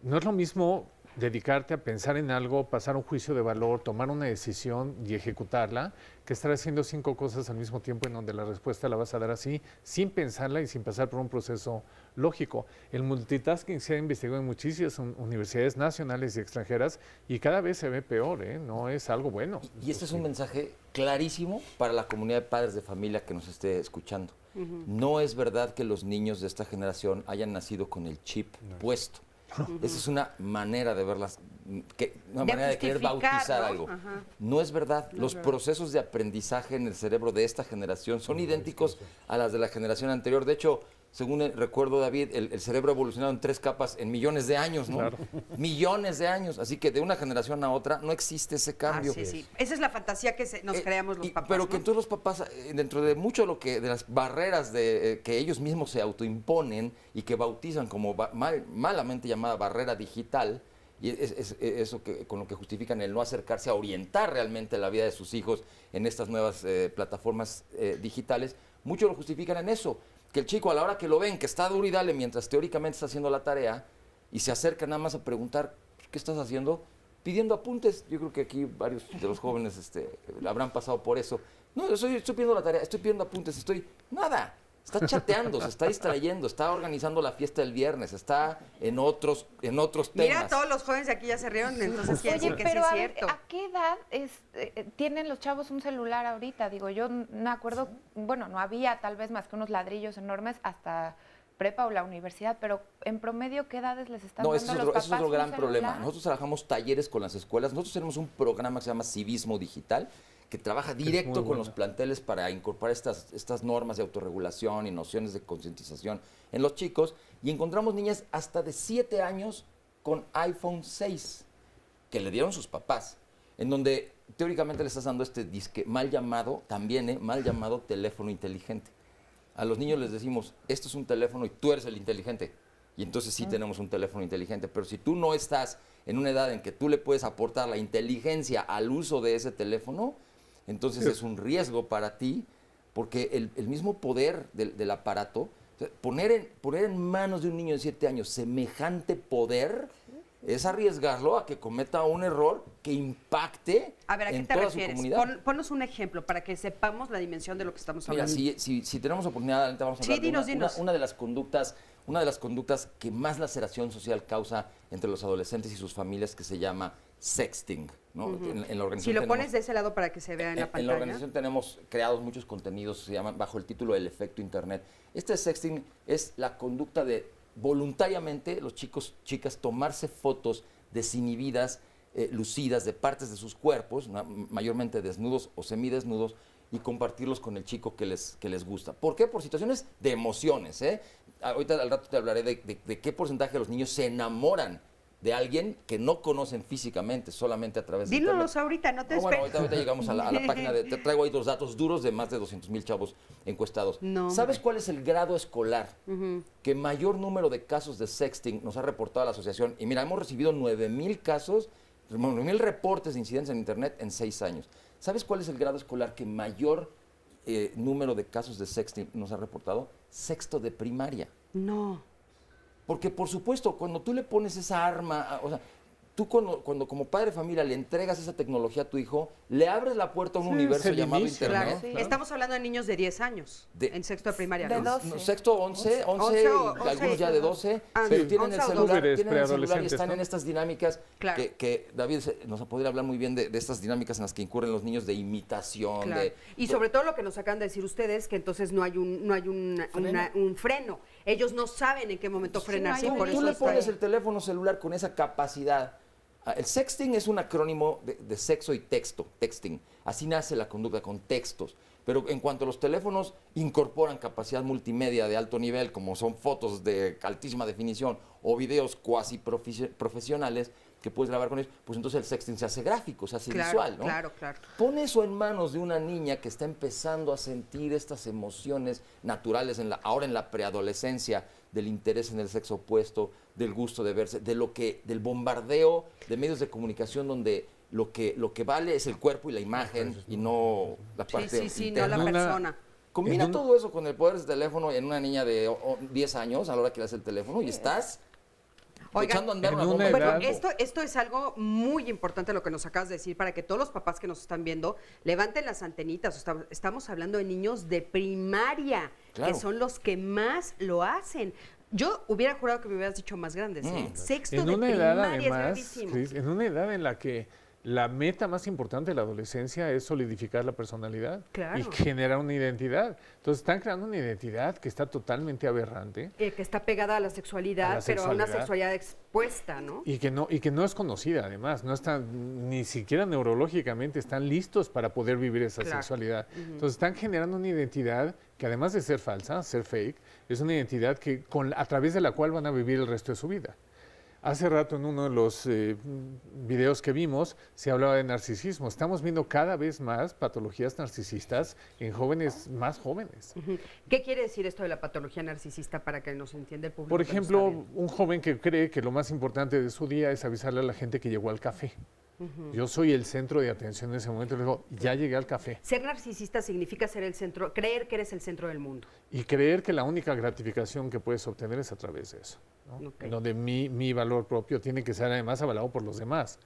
No es lo mismo dedicarte a pensar en algo, pasar un juicio de valor, tomar una decisión y ejecutarla, que estar haciendo 5 cosas al mismo tiempo en donde la respuesta la vas a dar así, sin pensarla y sin pasar por un proceso lógico. El multitasking se ha investigado en muchísimas universidades nacionales y extranjeras y cada vez se ve peor, no es algo bueno. Y este es un mensaje clarísimo para la comunidad de padres de familia que nos esté escuchando. No es verdad que los niños de esta generación hayan nacido con el chip puesto. Esa es una manera de verlas, una manera de querer bautizar algo. No es verdad. Los procesos de aprendizaje en el cerebro de esta generación son idénticos a las de la generación anterior. De hecho, según recuerdo, David, el cerebro ha evolucionado en 3 capas en millones de años, ¿no? Claro. Millones de años. Así que de una generación a otra no existe ese cambio. Sí. Esa es la fantasía que nos creamos los papás. Pero que entonces los papás, dentro de mucho de las barreras que ellos mismos se autoimponen y que bautizan como malamente llamada barrera digital, y es eso con lo que justifican el no acercarse a orientar realmente la vida de sus hijos en estas nuevas plataformas digitales, muchos lo justifican en eso. Que el chico a la hora que lo ven, que está duro y dale mientras teóricamente está haciendo la tarea y se acerca nada más a preguntar, ¿qué estás haciendo? Pidiendo apuntes. Yo creo que aquí varios de los jóvenes habrán pasado por eso. No, estoy pidiendo la tarea, estoy pidiendo apuntes, nada. Está chateando, se está distrayendo, está organizando la fiesta del viernes, está en otros temas. Mira, todos los jóvenes de aquí ya se rieron, entonces quiere decir que sí es cierto. ¿A qué edad tienen los chavos un celular ahorita? Digo, yo me acuerdo, bueno, no había tal vez más que unos ladrillos enormes hasta prepa o la universidad, pero en promedio, ¿qué edades les están No, dando ese los papás es otro un gran celular? problema. Nosotros trabajamos talleres con las escuelas. Nosotros tenemos un programa que se llama Civismo Digital, que trabaja directo con los planteles para incorporar estas normas de autorregulación y nociones de concientización en los chicos. Y encontramos niñas hasta de 7 años con iPhone 6, que le dieron sus papás, en donde teóricamente le estás dando este disque mal llamado, también mal llamado teléfono inteligente. A los niños les decimos, esto es un teléfono y tú eres el inteligente. Y entonces sí tenemos un teléfono inteligente. Pero si tú no estás en una edad en que tú le puedes aportar la inteligencia al uso de ese teléfono, entonces es un riesgo para ti, porque el mismo poder del aparato, o sea, poner en manos de un niño de 7 años semejante poder, es arriesgarlo a que cometa un error que impacte A ver, ¿a qué en te toda su refieres? comunidad. Ponnos un ejemplo para que sepamos la dimensión de lo que estamos Mira, hablando. si tenemos oportunidad, adelante vamos a hablar de dinos. una de las conductas que más laceración social causa entre los adolescentes y sus familias, que se llama sexting, ¿no? En la organización Si lo tenemos- pones de ese lado para que se vea en la en pantalla. la organización tenemos creados muchos contenidos, se llaman bajo el título del efecto Internet. Este sexting es la conducta de voluntariamente los chicas tomarse fotos desinhibidas, lucidas de partes de sus cuerpos, mayormente desnudos o semidesnudos, y compartirlos con el chico que les gusta. ¿Por qué? Por situaciones de emociones. Ahorita al rato te hablaré de qué porcentaje de los niños se enamoran de alguien que no conocen físicamente, solamente a través de Dínoslos Internet. ahorita, no te Bueno, esperes. ahorita llegamos a la página te traigo ahí los datos duros de más de 200,000 chavos encuestados. No, ¿Sabes cuál es el grado escolar Ujú. que mayor número de casos de sexting nos ha reportado la asociación? Y mira, hemos recibido 9,000 casos, 9,000 reportes de incidencias en Internet en 6 años. ¿Sabes cuál es el grado escolar que mayor número de casos de sexting nos ha reportado? Sexto de primaria. No. Porque, por supuesto, cuando tú le pones esa arma, o sea, tú cuando como padre de familia le entregas esa tecnología a tu hijo, le abres la puerta a un universo llamado Internet. Claro. Estamos hablando de niños de 10 años, en sexto de primaria. De ¿no? 12. No, sexto, 11, y algunos ya de 12, pero tienen el celular, y están en estas dinámicas Claro. que David nos podría hablar muy bien de estas dinámicas en las que incurren los niños de imitación. Claro. Y sobre todo lo que nos acaban de decir ustedes, que entonces no hay un freno. Ellos no saben en qué momento frenarse. por Tú eso le está pones ahí. el teléfono celular con esa capacidad. El sexting es un acrónimo de sexo y texto, texting. Así nace la conducta, con textos. Pero en cuanto a los teléfonos incorporan capacidad multimedia de alto nivel, como son fotos de altísima definición o videos cuasi profesionales que puedes grabar con ellos, pues entonces el sexting se hace gráfico, se hace visual, ¿no? Claro. Pon eso en manos de una niña que está empezando a sentir estas emociones naturales ahora en la preadolescencia, del interés en el sexo opuesto, del gusto de verse, del bombardeo de medios de comunicación donde lo que vale es el cuerpo y la imagen y no la parte Sí, interna. no la persona. Combina todo eso con el poder del teléfono en una niña de 10 años a la hora que le das el teléfono y estás echando a andar una bomba. Bueno, esto es algo muy importante lo que nos acabas de decir, para que todos los papás que nos están viendo levanten las antenitas. Estamos hablando de niños de primaria, Claro. que son los que más lo hacen. Yo hubiera jurado que me hubieras dicho más grandes, ¿eh? Sexto En de una primaria edad, es además, gravísimo. Cris, en una edad en la que la meta más importante de la adolescencia es solidificar la personalidad Claro. y generar una identidad. Entonces están creando una identidad que está totalmente aberrante Que está pegada a la sexualidad, pero a una sexualidad expuesta, ¿no? y que no es conocida, además. No están, ni siquiera neurológicamente están listos para poder vivir esa Claro. sexualidad. Ujú. Entonces están generando una identidad que, además de ser falsa, ser fake, es una identidad a través de la cual van a vivir el resto de su vida. Hace rato en uno de los videos que vimos se hablaba de narcisismo. Estamos viendo cada vez más patologías narcisistas en jóvenes más jóvenes. Ujú. ¿Qué quiere decir esto de la patología narcisista para que nos entienda el público? Por que nos está ejemplo, viendo? un joven que cree que lo más importante de su día es avisarle a la gente que llegó al café. Ujú. Yo soy el centro de atención en ese momento. Le digo, ya llegué al café. Ser narcisista significa ser el centro, creer que eres el centro del mundo. Y creer que la única gratificación que puedes obtener es a través de eso. ¿no? Ok. Donde mi valor propio tiene que ser además avalado por los demás.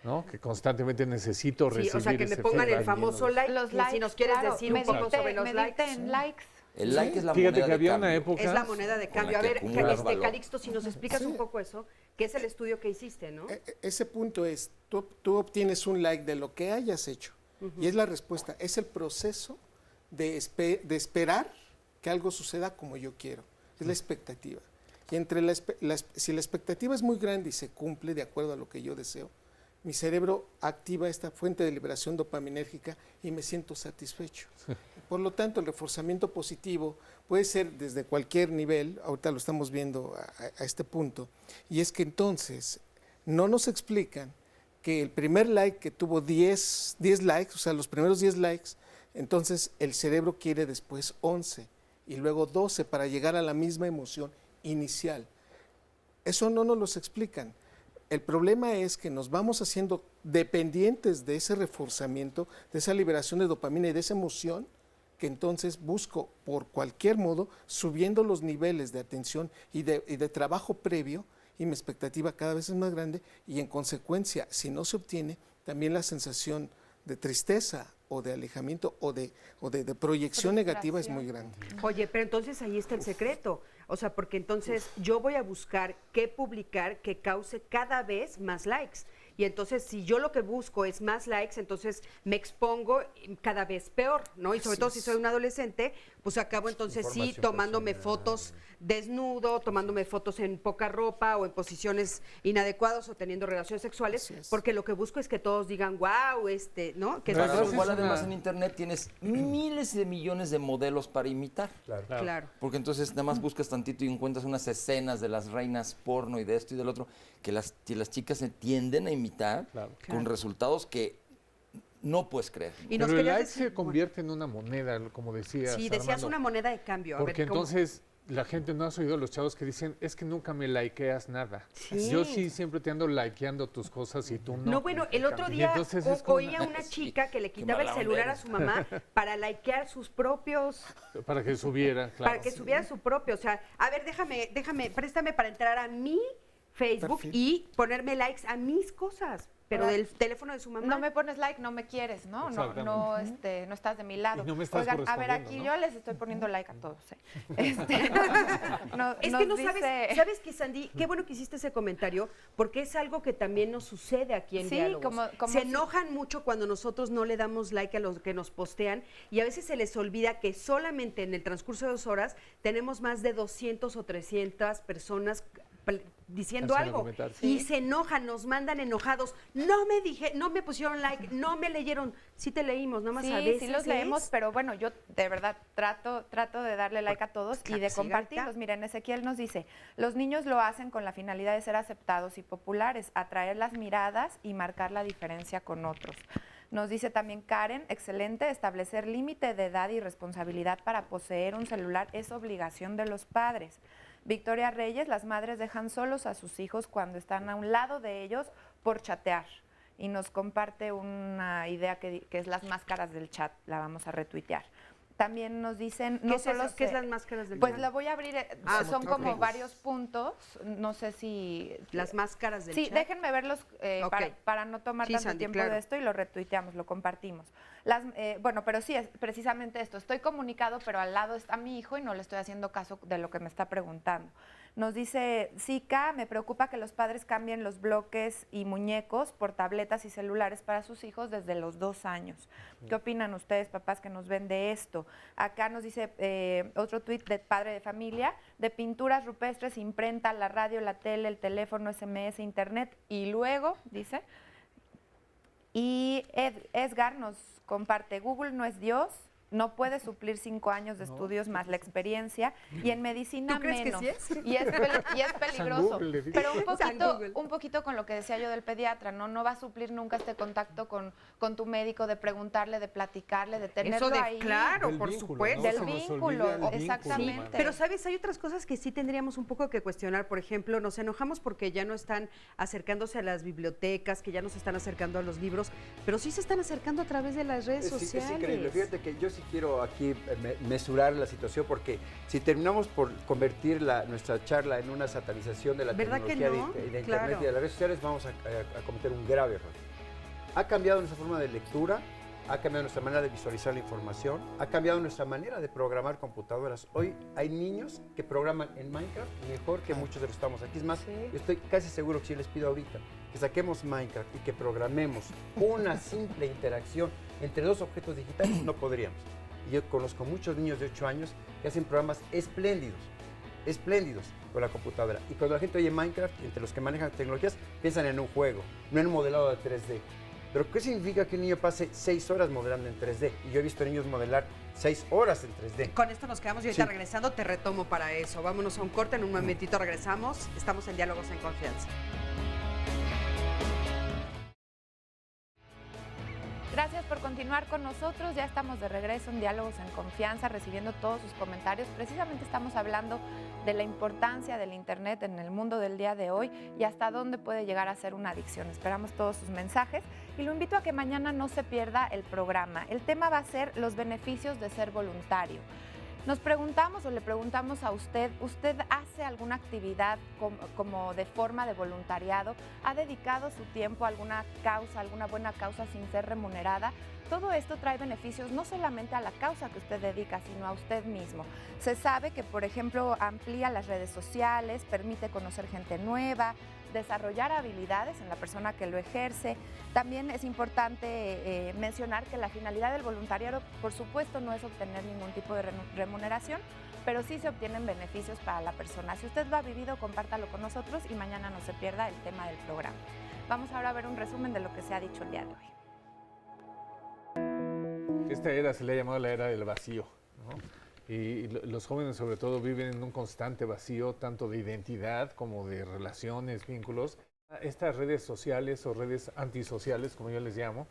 ¿no? Que constantemente necesito recibir Sí, o sea, que me ese pongan el feedback. famoso like. Los y si likes, nos quieres claro, decir un poco sobre los likes. mediten likes. El like es la Fíjate moneda que de había cambio. una época... Es la moneda de con cambio. la A que ver, acumulas valor. Calixto, si nos explicas un poco eso, que es el estudio que hiciste, ¿no? Ese punto es, tú obtienes un like de lo que hayas hecho. Y es la respuesta, es el proceso de esperar que algo suceda como yo quiero. es la expectativa. Y entre si la expectativa es muy grande y se cumple de acuerdo a lo que yo deseo, mi cerebro activa esta fuente de liberación dopaminérgica y me siento satisfecho. Por lo tanto, el reforzamiento positivo puede ser desde cualquier nivel, ahorita lo estamos viendo a este punto, y es que entonces no nos explican que el primer like que tuvo 10 likes, o sea, los primeros 10 likes, entonces el cerebro quiere después 11 y luego 12 para llegar a la misma emoción inicial. Eso no nos lo explican. El problema es que nos vamos haciendo dependientes de ese reforzamiento, de esa liberación de dopamina y de esa emoción, que entonces busco por cualquier modo, subiendo los niveles de atención y de trabajo previo, y mi expectativa cada vez es más grande, y en consecuencia, si no se obtiene, también la sensación de tristeza o de alejamiento o de proyección negativa es muy grande. Oye, pero entonces ahí está el secreto. O sea, porque entonces yo voy a buscar qué publicar que cause cada vez más likes. Y entonces, si yo lo que busco es más likes, entonces me expongo cada vez peor, ¿no? Y sobre todo si soy un adolescente, pues acabo entonces sí tomándome fotos desnudo, tomándome fotos en poca ropa o en posiciones inadecuadas o teniendo relaciones sexuales, porque lo que busco es que todos digan, wow, ¿no? Que para lo cual además en internet tienes miles de millones de modelos para imitar. Claro. Porque entonces nada más buscas tantito y encuentras unas escenas de las reinas porno y de esto y del otro, que las chicas se tienden a imitar con resultados que no puedes creer. Y pero el like se convierte en una moneda, como decías. Sí, decías Armando, una moneda de cambio. Porque entonces la gente no has oído a los chavos que dicen, es que nunca me likeas nada. Sí. Yo sí siempre te ando likeando tus cosas y tú no. No, bueno, el otro día oía una chica que le quitaba el celular a su mamá para likear sus propios... Para que subiera, claro. Para que subiera su propio. O sea, a ver, déjame, préstame para entrar a mi Facebook y ponerme likes a mis cosas. Pero del teléfono de su mamá. No me pones like, no me quieres, ¿no? No estás de mi lado. Y no me estás Oigan, a ver, aquí yo les estoy poniendo like a todos. Es que no sabes que, Sandy, qué bueno que hiciste ese comentario, porque es algo que también nos sucede aquí en Diálogos. Como se enojan mucho cuando nosotros no le damos like a los que nos postean y a veces se les olvida que solamente en el transcurso de 2 horas tenemos más de 200 o 300 personas diciendo algo y se enojan, nos mandan enojados, no me pusieron like, no me leyeron, sí te leímos, nada más a veces. Sí los leemos, pero bueno, yo de verdad trato de darle like a todos y de compartirlos. Miren, Ezequiel nos dice, los niños lo hacen con la finalidad de ser aceptados y populares, atraer las miradas y marcar la diferencia con otros. Nos dice también Karen, excelente, establecer límite de edad y responsabilidad para poseer un celular es obligación de los padres. Victoria Reyes, las madres dejan solos a sus hijos cuando están a un lado de ellos por chatear. Y nos comparte una idea que es las máscaras del chat, la vamos a retuitear. También nos dicen... ¿Qué es las máscaras del chat? Pues la voy a abrir, son como varios puntos, no sé si... Las máscaras del chat. chat. Sí, déjenme verlos para no tomar tanto Sandy, tiempo de esto y lo retuiteamos, lo compartimos. Bueno, pero sí, es precisamente esto, estoy comunicado, pero al lado está mi hijo y no le estoy haciendo caso de lo que me está preguntando. Nos dice Zika, me preocupa que los padres cambien los bloques y muñecos por tabletas y celulares para sus hijos desde los 2 años. ¿Qué opinan ustedes, papás, que nos ven de esto? Acá nos dice otro tuit de padre de familia, de pinturas rupestres, imprenta, la radio, la tele, el teléfono, SMS, internet, y luego, dice, y Edgar nos comparte, Google no es Dios, no puede suplir 5 años de estudios más la experiencia y en medicina ¿Tú crees menos. que sí es? Y es peligroso. Pero un poquito con lo que decía yo del pediatra, no va a suplir nunca este contacto con tu médico, de preguntarle, de platicarle, de tenerlo ahí. Claro, por supuesto. Del vínculo, exactamente. Sí, pero sabes, hay otras cosas que sí tendríamos un poco que cuestionar. Por ejemplo, nos enojamos porque ya no están acercándose a las bibliotecas, que ya no se están acercando a los libros, pero sí se están acercando a través de las redes sociales. Es increíble. Fíjate que yo sí quiero aquí mesurar la situación, porque si terminamos por convertir nuestra charla en una satanización de la tecnología de Internet y de las redes sociales, vamos a cometer un grave error. Ha cambiado nuestra forma de lectura, ha cambiado nuestra manera de visualizar la información, ha cambiado nuestra manera de programar computadoras. Hoy hay niños que programan en Minecraft mejor que muchos de los que estamos aquí. Es más, yo estoy casi seguro que si les pido ahorita que saquemos Minecraft y que programemos una simple interacción entre 2 objetos digitales, no podríamos. Y yo conozco muchos niños de 8 años que hacen programas espléndidos, espléndidos con la computadora. Y cuando la gente oye Minecraft, entre los que manejan tecnologías, piensan en un juego, no en un modelado de 3D. Pero ¿qué significa que un niño pase 6 horas modelando en 3D? Y yo he visto niños modelar 6 horas en 3D. Con esto nos quedamos y ahorita regresando te retomo para eso. Vámonos a un corte, en un momentito regresamos. Estamos en Diálogos en Confianza. Gracias por continuar con nosotros. Ya estamos de regreso en Diálogos en Confianza, recibiendo todos sus comentarios. Precisamente estamos hablando de la importancia del Internet en el mundo del día de hoy y hasta dónde puede llegar a ser una adicción. Esperamos todos sus mensajes y lo invito a que mañana no se pierda el programa. El tema va a ser los beneficios de ser voluntario. Nos preguntamos o le preguntamos a usted, ¿usted hace alguna actividad como de forma de voluntariado? ¿Ha dedicado su tiempo a alguna causa, alguna buena causa sin ser remunerada? Todo esto trae beneficios no solamente a la causa que usted dedica, sino a usted mismo. Se sabe que, por ejemplo, amplía las redes sociales, permite conocer gente nueva, desarrollar habilidades en la persona que lo ejerce. También es importante mencionar que la finalidad del voluntariado, por supuesto, no es obtener ningún tipo de remuneración, pero sí se obtienen beneficios para la persona. Si usted lo ha vivido, compártalo con nosotros y mañana no se pierda el tema del programa. Vamos ahora a ver un resumen de lo que se ha dicho el día de hoy. Esta era se le ha llamado la era del vacío, ¿no? Y los jóvenes sobre todo viven en un constante vacío, tanto de identidad como de relaciones, vínculos. Estas redes sociales o redes antisociales, como yo les llamo,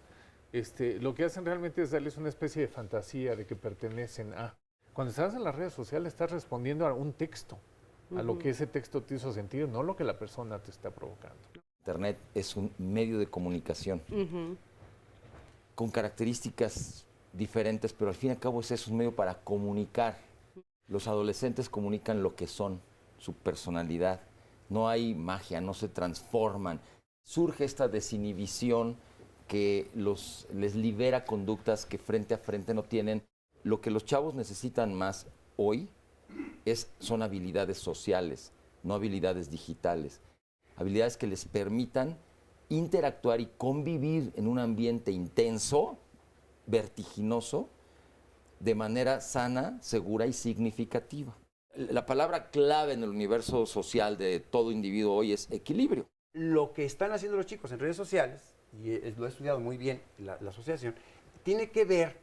lo que hacen realmente es darles una especie de fantasía de que pertenecen a. Cuando estás en las redes sociales estás respondiendo a un texto, a lo que ese texto te hizo sentir, no lo que la persona te está provocando. Internet es un medio de comunicación con características diferentes, pero al fin y al cabo es un medio para comunicar. Los adolescentes comunican lo que son, su personalidad. No hay magia, no se transforman. Surge esta desinhibición que les libera conductas que frente a frente no tienen. Lo que los chavos necesitan más hoy son habilidades sociales, no habilidades digitales. Habilidades que les permitan interactuar y convivir en un ambiente intenso, vertiginoso, de manera sana, segura y significativa. La palabra clave en el universo social de todo individuo hoy es equilibrio. Lo que están haciendo los chicos en redes sociales, y lo he estudiado muy bien la asociación, tiene que ver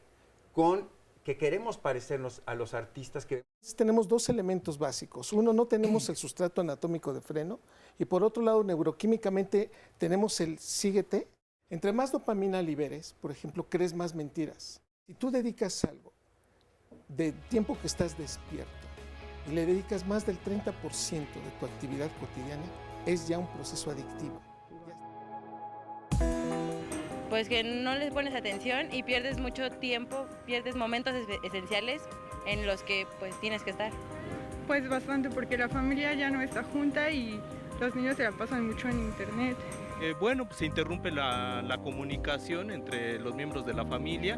con que queremos parecernos a los artistas que... Tenemos dos elementos básicos. Uno, no tenemos el sustrato anatómico de freno, y por otro lado, neuroquímicamente tenemos el síguete. Entre más dopamina liberes, por ejemplo, crees más mentiras. Si tú dedicas algo de tiempo que estás despierto y le dedicas más del 30% de tu actividad cotidiana, es ya un proceso adictivo. Pues que no les pones atención y pierdes mucho tiempo, pierdes momentos esenciales en los que pues tienes que estar. Pues bastante, porque la familia ya no está junta y los niños se la pasan mucho en internet. Bueno, pues se interrumpe la comunicación entre los miembros de la familia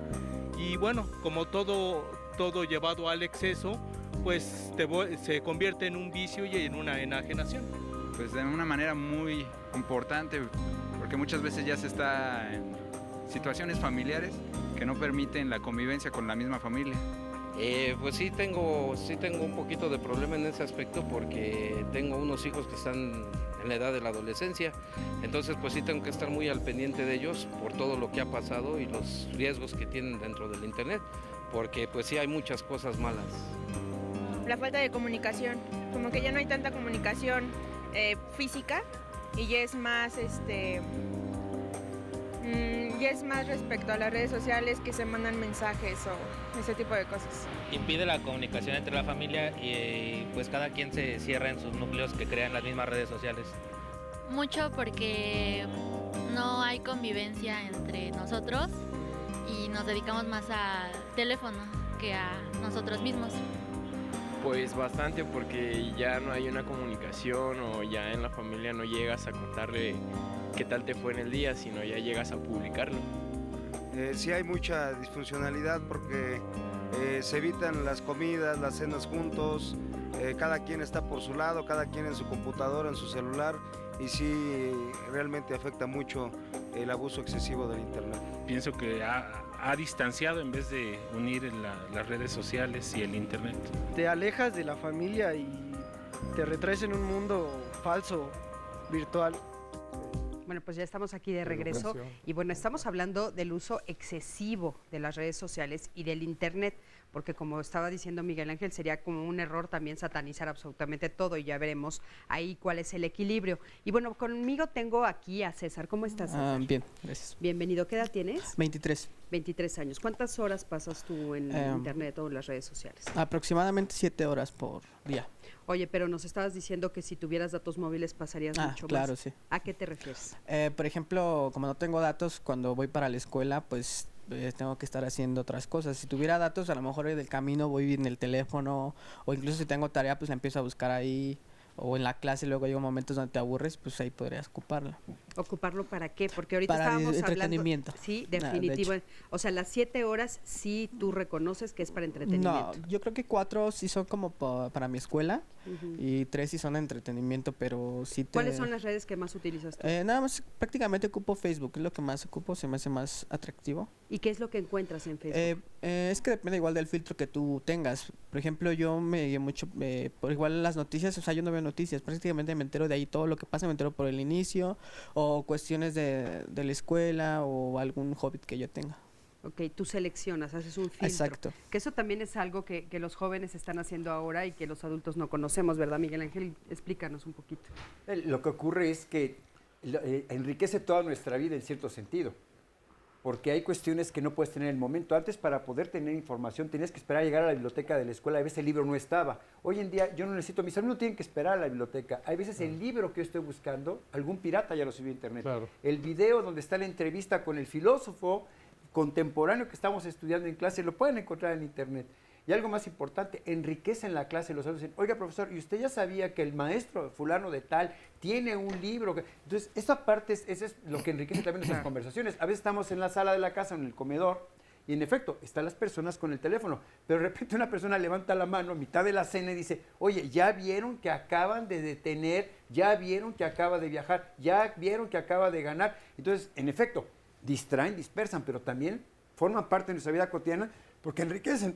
y bueno, como todo llevado al exceso, pues se convierte en un vicio y en una enajenación. Pues de una manera muy importante, porque muchas veces ya se está en situaciones familiares que no permiten la convivencia con la misma familia. Pues sí tengo un poquito de problema en ese aspecto, porque tengo unos hijos que están en la edad de la adolescencia, entonces pues sí tengo que estar muy al pendiente de ellos por todo lo que ha pasado y los riesgos que tienen dentro del internet, porque pues sí hay muchas cosas malas. La falta de comunicación, como que ya no hay tanta comunicación física y ya es más respecto a las redes sociales, que se mandan mensajes o ese tipo de cosas. Impide la comunicación entre la familia y pues cada quien se cierra en sus núcleos que crean las mismas redes sociales. Mucho porque no hay convivencia entre nosotros y nos dedicamos más al teléfono que a nosotros mismos. Pues bastante, porque ya no hay una comunicación, o ya en la familia no llegas a contarle qué tal te fue en el día, sino ya llegas a publicarlo. Sí hay mucha disfuncionalidad, porque se evitan las comidas, las cenas juntos, cada quien está por su lado, cada quien en su computadora, en su celular, y sí realmente afecta mucho el abuso excesivo del internet. Pienso que ha distanciado en vez de unir las redes sociales y el internet. Te alejas de la familia y te retraes en un mundo falso, virtual. Bueno, pues ya estamos aquí de regreso y bueno, estamos hablando del uso excesivo de las redes sociales y del internet, porque como estaba diciendo Miguel Ángel, sería como un error también satanizar absolutamente todo y ya veremos ahí cuál es el equilibrio. Y bueno, conmigo tengo aquí a César. ¿Cómo estás, César? Bien, gracias. Bienvenido. ¿Qué edad tienes? 23. 23 años. ¿Cuántas horas pasas tú en internet o en las redes sociales? Aproximadamente 7 horas por día. Oye, pero nos estabas diciendo que si tuvieras datos móviles pasarías mucho claro, más. Sí. ¿A qué te refieres? Por ejemplo, como no tengo datos, cuando voy para la escuela, pues tengo que estar haciendo otras cosas. Si tuviera datos, a lo mejor del camino voy en el teléfono, o incluso si tengo tarea, pues la empiezo a buscar ahí, o en la clase luego llega momentos donde te aburres, pues ahí podrías ocuparla. ¿Ocuparlo para qué? Porque ahorita Para estábamos entretenimiento. hablando... Sí, definitivo. O sea, las 7 horas sí tú reconoces que es para entretenimiento. No, yo creo que 4 sí son como para mi escuela y 3 sí son entretenimiento, pero sí te... ¿Cuáles son las redes que más utilizas tú? Nada más prácticamente ocupo Facebook, es lo que más ocupo, se me hace más atractivo. ¿Y qué es lo que encuentras en Facebook? Es que depende igual del filtro que tú tengas. Por ejemplo, yo me guío mucho por igual las noticias, o sea, yo no veo noticias, prácticamente me entero de ahí todo lo que pasa, me entero por el inicio o cuestiones de la escuela o algún hobby que yo tenga. Ok, tú seleccionas, haces un filtro. Exacto. Que eso también es algo que los jóvenes están haciendo ahora y que los adultos no conocemos, ¿verdad, Miguel Ángel? Explícanos un poquito. Lo que ocurre es que enriquece toda nuestra vida en cierto sentido, porque hay cuestiones que no puedes tener en el momento. Antes, para poder tener información, tenías que esperar a llegar a la biblioteca de la escuela, a veces el libro no estaba. Hoy en día yo no necesito, mis alumnos no tienen que esperar a la biblioteca. Hay veces el libro que yo estoy buscando, algún pirata ya lo subió a internet. Claro. El video donde está la entrevista con el filósofo contemporáneo que estamos estudiando en clase, lo pueden encontrar en internet. Y algo más importante, enriquecen la clase. Los alumnos dicen, oiga, profesor, ¿y usted ya sabía que el maestro fulano de tal tiene un libro? Entonces, esa parte, eso es lo que enriquece también nuestras conversaciones. A veces estamos en la sala de la casa, en el comedor, y en efecto, están las personas con el teléfono. Pero de repente una persona levanta la mano a mitad de la cena y dice, oye, ¿ya vieron que acaban de detener? ¿Ya vieron que acaba de viajar? ¿Ya vieron que acaba de ganar? Entonces, en efecto, distraen, dispersan, pero también forman parte de nuestra vida cotidiana porque enriquecen...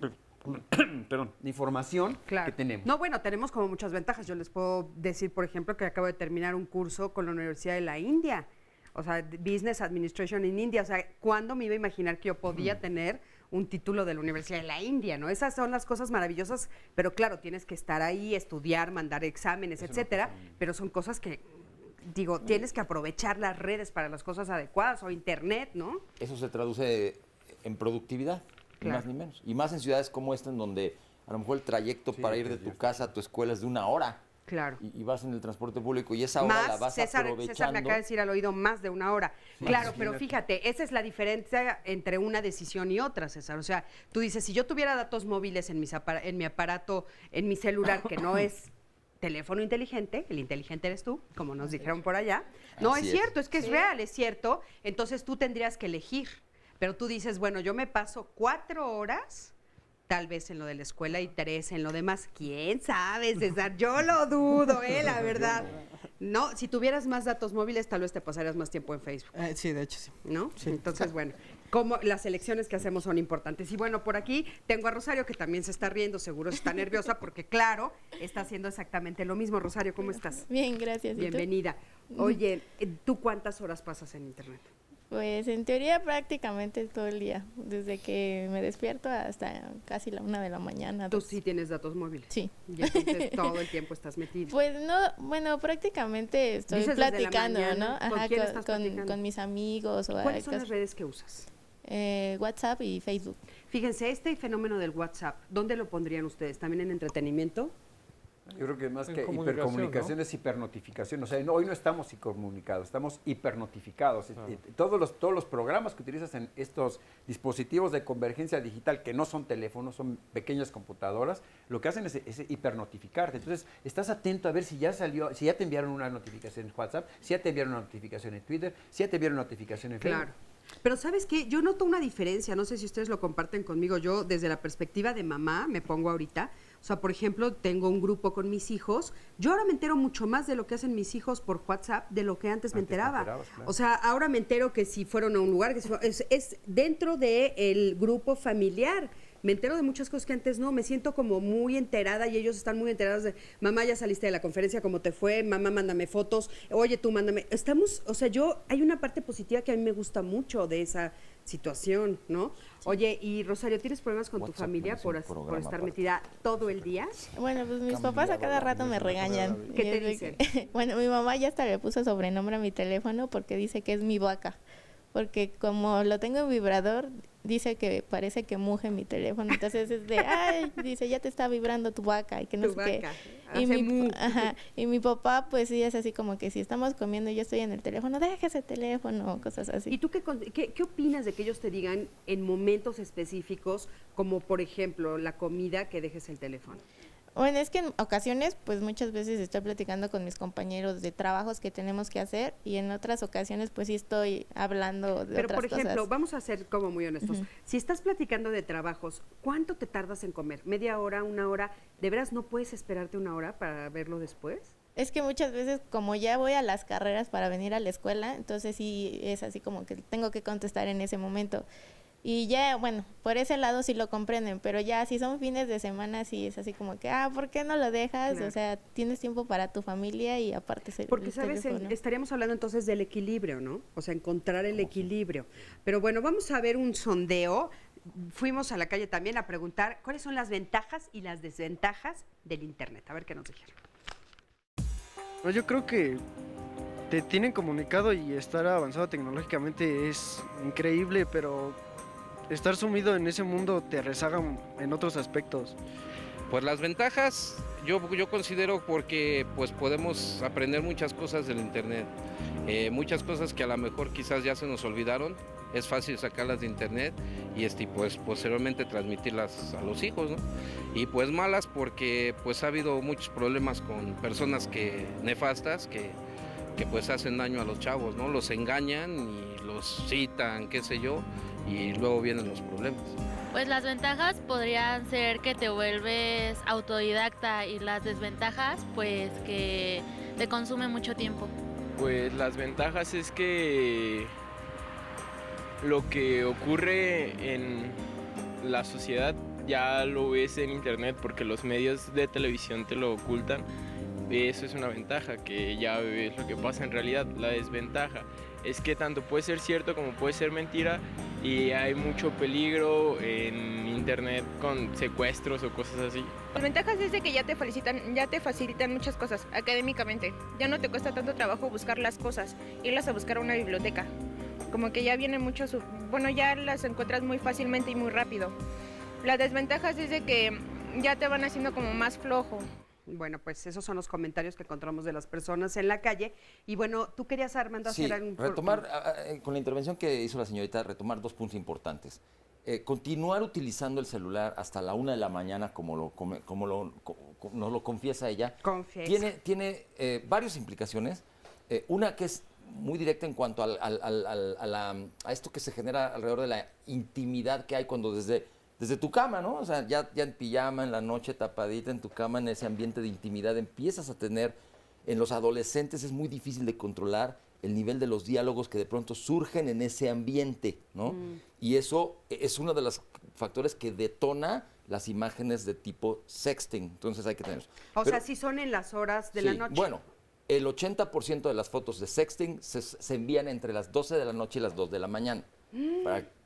Perdón, la información que tenemos. No, bueno, tenemos como muchas ventajas. Yo les puedo decir, por ejemplo, que acabo de terminar un curso con la Universidad de la India, o sea, Business Administration in India. O sea, ¿cuándo me iba a imaginar que yo podía tener un título de la Universidad de la India, ¿no? Esas son las cosas maravillosas, pero claro, tienes que estar ahí, estudiar, mandar exámenes, etcétera, pero son cosas que, digo, tienes que aprovechar las redes para las cosas adecuadas o internet, ¿no? Eso se traduce en productividad. Ni más ni menos. Y más en ciudades como esta, en donde a lo mejor el trayecto para ir de tu casa a tu escuela es de 1 hora. Claro. Y vas en el transporte público y esa hora la vas aprovechando. César me acaba de decir al oído más de 1 hora. Claro, pero fíjate, esa es la diferencia entre una decisión y otra, César. O sea, tú dices, si yo tuviera datos móviles en mi aparato, en mi celular, que no es teléfono inteligente, el inteligente eres tú, como nos dijeron por allá. No, es cierto, es que es real, es cierto. Entonces tú tendrías que elegir. Pero tú dices, bueno, yo me paso 4 horas, tal vez en lo de la escuela y 3 en lo demás. ¿Quién sabe, César? Yo lo dudo, la verdad. No, si tuvieras más datos móviles, tal vez te pasarías más tiempo en Facebook. Sí, de hecho sí. ¿No? Sí. Entonces, bueno, como las elecciones que hacemos son importantes. Y bueno, por aquí tengo a Rosario, que también se está riendo, seguro está nerviosa, porque claro, está haciendo exactamente lo mismo. Rosario, ¿cómo estás? Bien, gracias. Bienvenida. Oye, ¿tú cuántas horas pasas en internet? Pues en teoría prácticamente todo el día, desde que me despierto hasta casi la 1 de la mañana. ¿Tú sí tienes datos móviles? Sí. Y entonces todo el tiempo estás metida. Pues no, bueno, prácticamente estoy platicando, ¿no? Ajá, con mis amigos. ¿Cuáles son las redes que usas? WhatsApp y Facebook. Fíjense, este fenómeno del WhatsApp, ¿dónde lo pondrían ustedes? ¿También en entretenimiento? Yo creo que más que hipercomunicación, ¿no? Es hipernotificación. O sea, hoy no estamos hipercomunicados, estamos hipernotificados. Todos los programas que utilizas en estos dispositivos de convergencia digital, que no son teléfonos, son pequeñas computadoras, lo que hacen es hipernotificarte. Entonces, estás atento a ver si ya salió, si ya te enviaron una notificación en WhatsApp, si ya te enviaron una notificación en Twitter, si ya te enviaron una notificación en Facebook. Claro. Pero ¿sabes qué? Yo noto una diferencia, no sé si ustedes lo comparten conmigo, yo desde la perspectiva de mamá me pongo ahorita, o sea, por ejemplo, tengo un grupo con mis hijos, yo ahora me entero mucho más de lo que hacen mis hijos por WhatsApp de lo que antes me enteraba. Claro. O sea, ahora me entero que si fueron a un lugar, que es dentro del grupo familiar. me entero de muchas cosas que antes no, me siento como muy enterada y ellos están muy enterados de, mamá, ya saliste de la conferencia, ¿cómo te fue? Mamá, mándame fotos, oye, tú mándame. Estamos, o sea, hay una parte positiva que a mí me gusta mucho de esa situación, ¿no? Oye, y Rosario, ¿tienes problemas con tu familia por estar metida todo el día? Bueno, pues mis papás a cada rato me regañan. ¿Qué te dicen? Bueno, mi mamá ya hasta le puso sobrenombre a mi teléfono porque dice que es mi vaca. Porque como lo tengo en vibrador, dice que parece que muge mi teléfono. Entonces es de, ay, dice, ya te está vibrando tu vaca y que no sé qué. Y mi papá, pues sí, es así como que si estamos comiendo y yo estoy en el teléfono, deja ese teléfono, cosas así. ¿Y tú qué opinas de que ellos te digan en momentos específicos, como por ejemplo la comida, que dejes el teléfono? Bueno, es que en ocasiones, pues muchas veces estoy platicando con mis compañeros de trabajos que tenemos que hacer y en otras ocasiones pues sí estoy hablando de otras cosas. Pero por ejemplo, vamos a ser como muy honestos. Si estás platicando de trabajos, ¿cuánto te tardas en comer? ¿Media hora, una hora? ¿De veras no puedes esperarte una hora para verlo después? Es que muchas veces como ya voy a las carreras para venir a la escuela, entonces sí es así como que tengo que contestar en ese momento. Y ya, bueno, por ese lado sí lo comprenden, pero ya si son fines de semana sí es así como que, ¿por qué no lo dejas? Claro. O sea, tienes tiempo para tu familia y aparte porque, ¿sabes? Estaríamos hablando entonces del equilibrio, ¿no? O sea, encontrar el equilibrio. Pero bueno, vamos a ver un sondeo. Fuimos a la calle también a preguntar cuáles son las ventajas y las desventajas del Internet. A ver qué nos dijeron. Pues yo creo que te tienen comunicado y estar avanzado tecnológicamente es increíble, pero estar sumido en ese mundo te rezaga en otros aspectos. Pues las ventajas yo considero porque pues podemos aprender muchas cosas del internet, muchas cosas que a lo mejor quizás ya se nos olvidaron, es fácil sacarlas de internet y pues posteriormente transmitirlas a los hijos, ¿no? Y pues malas porque pues ha habido muchos problemas con personas nefastas que pues hacen daño a los chavos, ¿no? Los engañan y los citan, qué sé yo, y luego vienen los problemas. Pues las ventajas podrían ser que te vuelves autodidacta y las desventajas pues que te consume mucho tiempo. Pues las ventajas es que lo que ocurre en la sociedad ya lo ves en internet porque los medios de televisión te lo ocultan. Eso es una ventaja, que ya ves lo que pasa en realidad. La desventaja es que tanto puede ser cierto como puede ser mentira y hay mucho peligro en internet con secuestros o cosas así. Las ventajas es de que ya te facilitan muchas cosas académicamente. Ya no te cuesta tanto trabajo buscar las cosas, irlas a buscar a una biblioteca. Como que ya vienen muchos, ya las encuentras muy fácilmente y muy rápido. Las desventajas es de que ya te van haciendo como más flojo. Bueno, pues esos son los comentarios que encontramos de las personas en la calle. Y bueno, tú querías, Armando, hacer algún... retomar, con la intervención que hizo la señorita, retomar dos puntos importantes. Continuar utilizando el celular hasta la 1 de la mañana, como nos lo confiesa ella, tiene varias implicaciones. Una que es muy directa en cuanto a esto que se genera alrededor de la intimidad que hay cuando desde tu cama, ¿no? O sea, ya en pijama, en la noche, tapadita en tu cama, en ese ambiente de intimidad, empiezas a tener, en los adolescentes es muy difícil de controlar el nivel de los diálogos que de pronto surgen en ese ambiente, ¿no? Y eso es uno de los factores que detona las imágenes de tipo sexting, entonces hay que tener eso. O sea, si son en las horas de la noche. Bueno, el 80% de las fotos de sexting se envían entre las 12 de la noche y las 2 de la mañana,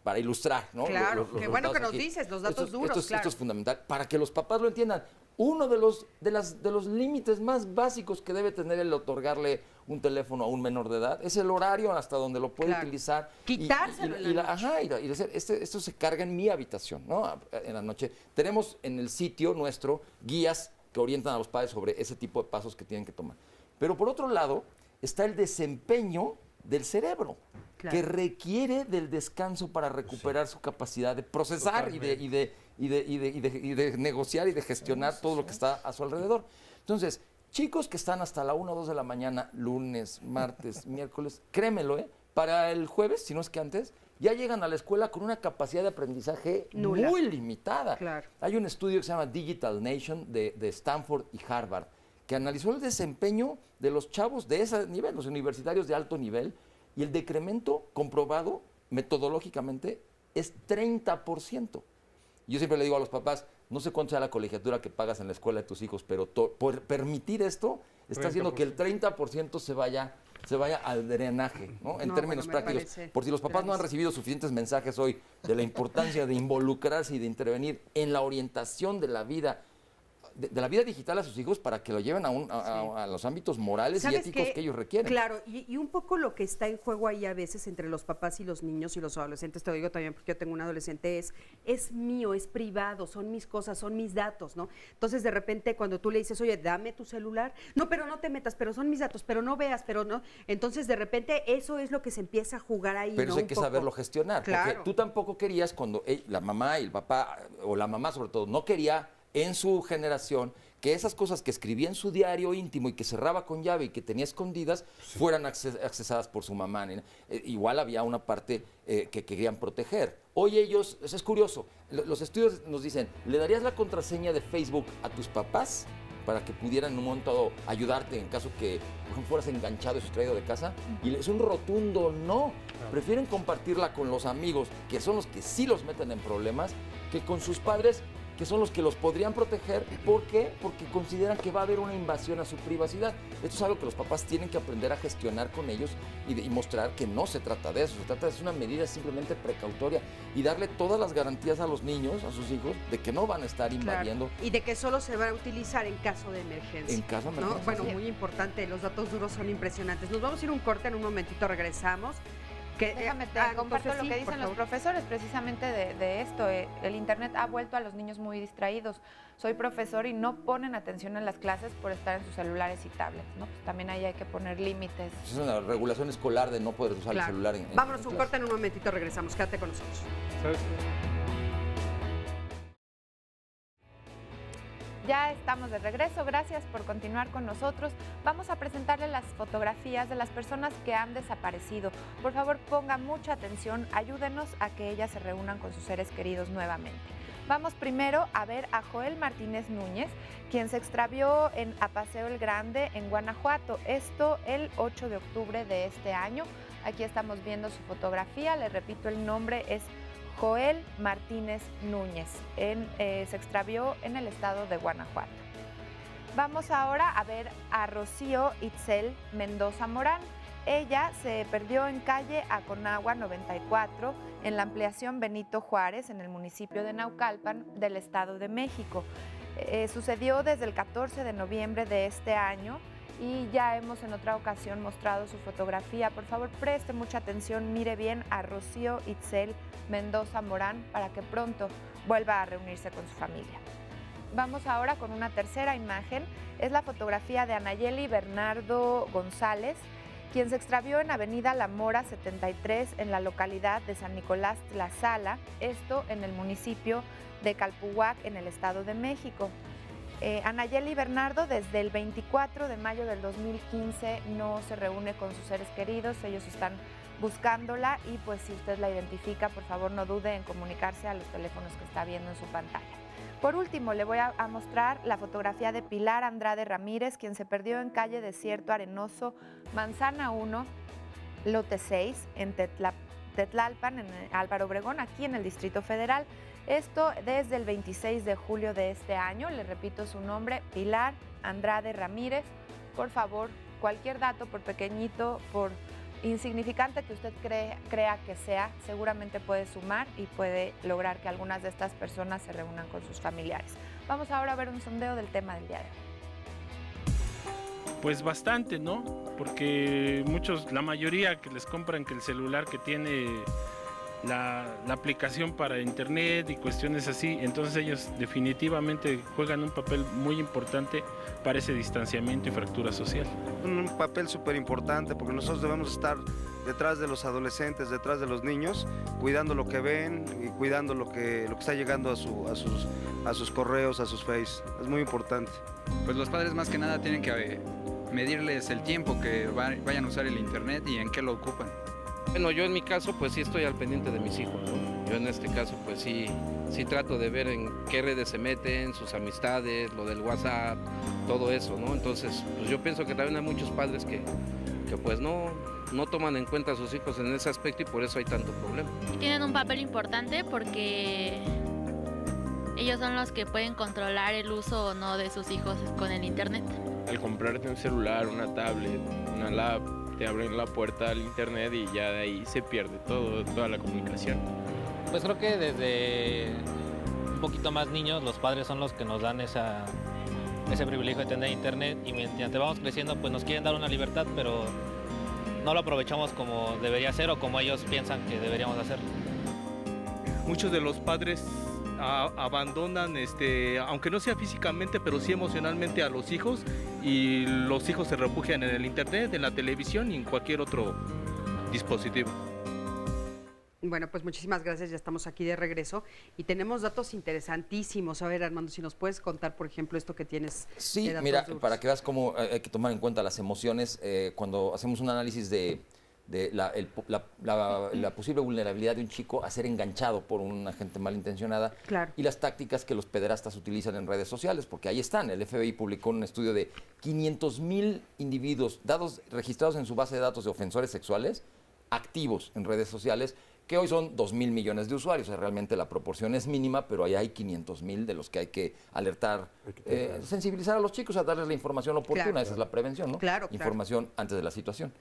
para ilustrar, ¿no? Claro, qué bueno que nos dices, los datos duros, Esto es fundamental, para que los papás lo entiendan. Uno de los límites más básicos que debe tener el otorgarle un teléfono a un menor de edad es el horario hasta donde lo puede utilizar. Quitárselo y decir, esto se carga en mi habitación, ¿no? En la noche. Tenemos en el sitio nuestro guías que orientan a los padres sobre ese tipo de pasos que tienen que tomar. Pero por otro lado está el desempeño del cerebro, que requiere del descanso para recuperar su capacidad de procesar y de negociar y de gestionar todo lo que está a su alrededor. Entonces, chicos que están hasta la 1 o 2 de la mañana, lunes, martes, miércoles, créemelo, para el jueves, si no es que antes, ya llegan a la escuela con una capacidad de aprendizaje nula, muy limitada. Claro. Hay un estudio que se llama Digital Nation de Stanford y Harvard, que analizó el desempeño de los chavos de ese nivel, los universitarios de alto nivel, y el decremento comprobado metodológicamente es 30%. Yo siempre le digo a los papás, no sé cuánto sea la colegiatura que pagas en la escuela de tus hijos, pero por permitir esto, está haciendo que el 30% se vaya al drenaje, ¿no? En términos prácticos. Por si los papás no han recibido suficientes mensajes hoy de la importancia de involucrarse y de intervenir en la orientación de la vida, de la vida digital a sus hijos para que lo lleven a los ámbitos morales y éticos que ellos requieren. Claro, y un poco lo que está en juego ahí a veces entre los papás y los niños y los adolescentes, te lo digo también porque yo tengo un adolescente, es mío, es privado, son mis cosas, son mis datos, ¿no? Entonces de repente cuando tú le dices, oye, dame tu celular, no, pero no te metas, pero son mis datos, pero no veas, pero no, entonces de repente eso es lo que se empieza a jugar ahí, pero ¿no? eso hay que saberlo gestionar, porque tú tampoco querías cuando la mamá y el papá, o la mamá sobre todo, no quería en su generación, que esas cosas que escribía en su diario íntimo y que cerraba con llave y que tenía escondidas, fueran accesadas por su mamá. Igual había una parte que querían proteger. Hoy ellos, eso es curioso, los estudios nos dicen, ¿le darías la contraseña de Facebook a tus papás para que pudieran en un momento dado ayudarte en caso que por ejemplo, fueras enganchado y sustraído de casa? Y es un rotundo no. Prefieren compartirla con los amigos, que son los que sí los meten en problemas, que con sus padres, que son los que los podrían proteger. ¿Por qué? Porque consideran que va a haber una invasión a su privacidad. Esto es algo que los papás tienen que aprender a gestionar con ellos y mostrar que no se trata de eso. Se trata de una medida simplemente precautoria y darle todas las garantías a los niños, a sus hijos, de que no van a estar invadiendo. Claro. Y de que solo se va a utilizar en caso de emergencia. En caso de emergencia. ¿No? Bueno, muy importante, los datos duros son impresionantes. Nos vamos a ir un corte, en un momentito regresamos. Déjame te comparto lo que dicen los profesores precisamente de esto. El internet ha vuelto a los niños muy distraídos. Soy profesor y no ponen atención en las clases por estar en sus celulares y tablets, ¿no? Pues también ahí hay que poner límites. Es una regulación escolar de no poder usar el celular en Vámonos un corte, en un momentito regresamos. Quédate con nosotros. ¿Sabes? Ya estamos de regreso, gracias por continuar con nosotros. Vamos a presentarle las fotografías de las personas que han desaparecido. Por favor, ponga mucha atención, ayúdenos a que ellas se reúnan con sus seres queridos nuevamente. Vamos primero a ver a Joel Martínez Núñez, quien se extravió en Apaseo el Grande, en Guanajuato. Esto el 8 de octubre de este año. Aquí estamos viendo su fotografía, le repito, el nombre es Joel Martínez Núñez, se extravió en el estado de Guanajuato. Vamos ahora a ver a Rocío Itzel Mendoza Morán. Ella se perdió en calle Aconagua 94, en la ampliación Benito Juárez, en el municipio de Naucalpan, del Estado de México. Sucedió desde el 14 de noviembre de este año y ya hemos en otra ocasión mostrado su fotografía. Por favor, preste mucha atención, mire bien a Rocío Itzel Mendoza Morán para que pronto vuelva a reunirse con su familia. Vamos ahora con una tercera imagen. Es la fotografía de Anayeli Bernardo González, quien se extravió en Avenida La Mora 73 en la localidad de San Nicolás Tlaxcala, esto en el municipio de Calpuhuac, en el Estado de México. Anayeli Bernardo desde el 24 de mayo del 2015 no se reúne con sus seres queridos, ellos están buscándola y pues si usted la identifica, por favor no dude en comunicarse a los teléfonos que está viendo en su pantalla. Por último, le voy a mostrar la fotografía de Pilar Andrade Ramírez, quien se perdió en calle Desierto Arenoso, Manzana 1, lote 6, en Tetlalpan, en Álvaro Obregón, aquí en el Distrito Federal. Esto desde el 26 de julio de este año. Le repito su nombre, Pilar Andrade Ramírez. Por favor, cualquier dato, por pequeñito, por insignificante que usted crea que sea, seguramente puede sumar y puede lograr que algunas de estas personas se reúnan con sus familiares. Vamos ahora a ver un sondeo del tema del día de hoy. Pues bastante, ¿no? Porque la mayoría que les compran que el celular que tiene la aplicación para internet y cuestiones así, entonces ellos definitivamente juegan un papel muy importante para ese distanciamiento y fractura social. Un papel súper importante porque nosotros debemos estar detrás de los adolescentes, detrás de los niños, cuidando lo que ven y cuidando lo que está llegando a sus correos, a sus face. Es muy importante. Pues los padres más que nada tienen que medirles el tiempo que vayan a usar el internet y en qué lo ocupan. Bueno, yo en mi caso pues sí estoy al pendiente de mis hijos, ¿no? Yo en este caso pues sí trato de ver en qué redes se meten, sus amistades, lo del WhatsApp, todo eso, ¿no? Entonces pues yo pienso que también hay muchos padres que pues no toman en cuenta a sus hijos en ese aspecto y por eso hay tanto problema. Tienen un papel importante porque ellos son los que pueden controlar el uso o no de sus hijos con el internet. Al comprarte un celular, una tablet, una lap, te abren la puerta al internet y ya de ahí se pierde toda la comunicación. Pues creo que desde un poquito más niños los padres son los que nos dan ese privilegio de tener internet, y mientras vamos creciendo pues nos quieren dar una libertad, pero no lo aprovechamos como debería ser o como ellos piensan que deberíamos hacer. Muchos de los padres abandonan, aunque no sea físicamente, pero sí emocionalmente a los hijos, y los hijos se refugian en el internet, en la televisión y en cualquier otro dispositivo. Bueno, pues muchísimas gracias, ya estamos aquí de regreso y tenemos datos interesantísimos. A ver, Armando, si nos puedes contar, por ejemplo, esto que tienes. Sí, de datos mira, duros. para que veas cómo hay que tomar en cuenta las emociones, cuando hacemos un análisis de la posible vulnerabilidad de un chico a ser enganchado por una gente malintencionada, Claro. y las tácticas que los pederastas utilizan en redes sociales, porque ahí están. El FBI publicó un estudio de 500,000 individuos registrados en su base de datos de ofensores sexuales activos en redes sociales, que hoy son 2,000 millones de usuarios. O sea, realmente la proporción es mínima, pero ahí hay 500,000 de los que hay que alertar, sensibilizar a los chicos, a darles la información oportuna. Claro. Esa es la prevención, ¿no? Claro. Información antes de la situación.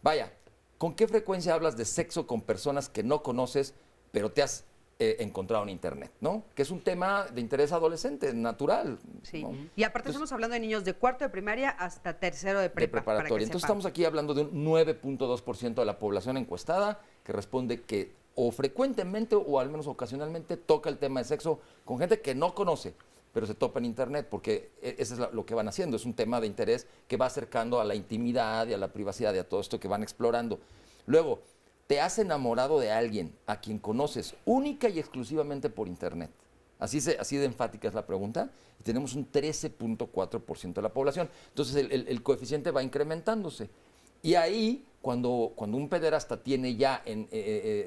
Vaya, ¿con qué frecuencia hablas de sexo con personas que no conoces, pero te has encontrado en internet, ¿no? Que es un tema de interés adolescente, natural. Sí. ¿no? Y aparte estamos hablando de niños de cuarto de primaria hasta tercero de De prepa. para que preparatoria. Entonces sepan. estamos aquí hablando de un 9.2% de la población encuestada que responde que o frecuentemente o al menos ocasionalmente toca el tema de sexo con gente que no conoce, pero se topa en internet, porque eso es lo que van haciendo. Es un tema de interés que va acercando a la intimidad y a la privacidad y a todo esto que van explorando. Luego, te has enamorado de alguien a quien conoces única y exclusivamente por internet. Así de enfática es la pregunta. Y tenemos un 13.4% de la población. Entonces el coeficiente va incrementándose. Y ahí, cuando un pederasta tiene ya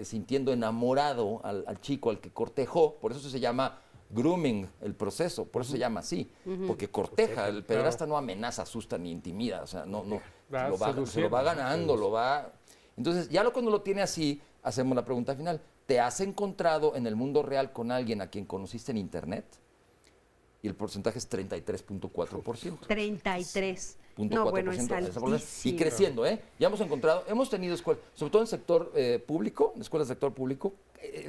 sintiendo enamorado al chico al que cortejó, por eso se llama grooming el proceso, por eso se llama así, porque corteja. El pederasta no amenaza, asusta ni intimida, o sea, se lo va ganando, Entonces, ya cuando lo tiene así, hacemos la pregunta final. ¿Te has encontrado en el mundo real con alguien a quien conociste en internet? Y el porcentaje es 33.4%. 33. No, bueno, es altísimo. Y creciendo, ¿eh? Ya hemos tenido escuelas, sobre todo en el sector público, en escuelas del sector público,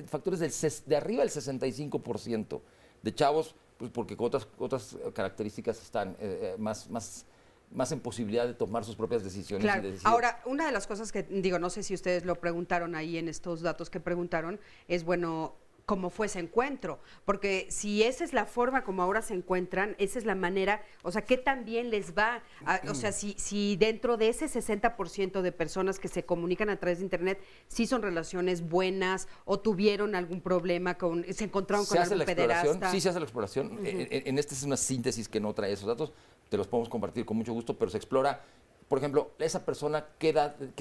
factores de arriba del 65% de chavos, pues porque con otras características están más en posibilidad de tomar sus propias decisiones. Claro. Y de decidir. Ahora, una de las cosas que digo, no sé si ustedes lo preguntaron ahí en estos datos que preguntaron, es bueno, cómo fue ese encuentro, porque si esa es la forma como ahora se encuentran, esa es la manera, o sea, ¿qué tan bien les va? O sea, si dentro de ese 60% de personas que se comunican a través de internet, sí son relaciones buenas o tuvieron algún problema, se encontraron con algún pederasta. Sí, se hace la exploración. En esta es una síntesis que no trae esos datos, te los podemos compartir con mucho gusto, pero se explora. Por ejemplo, esa persona, ¿qué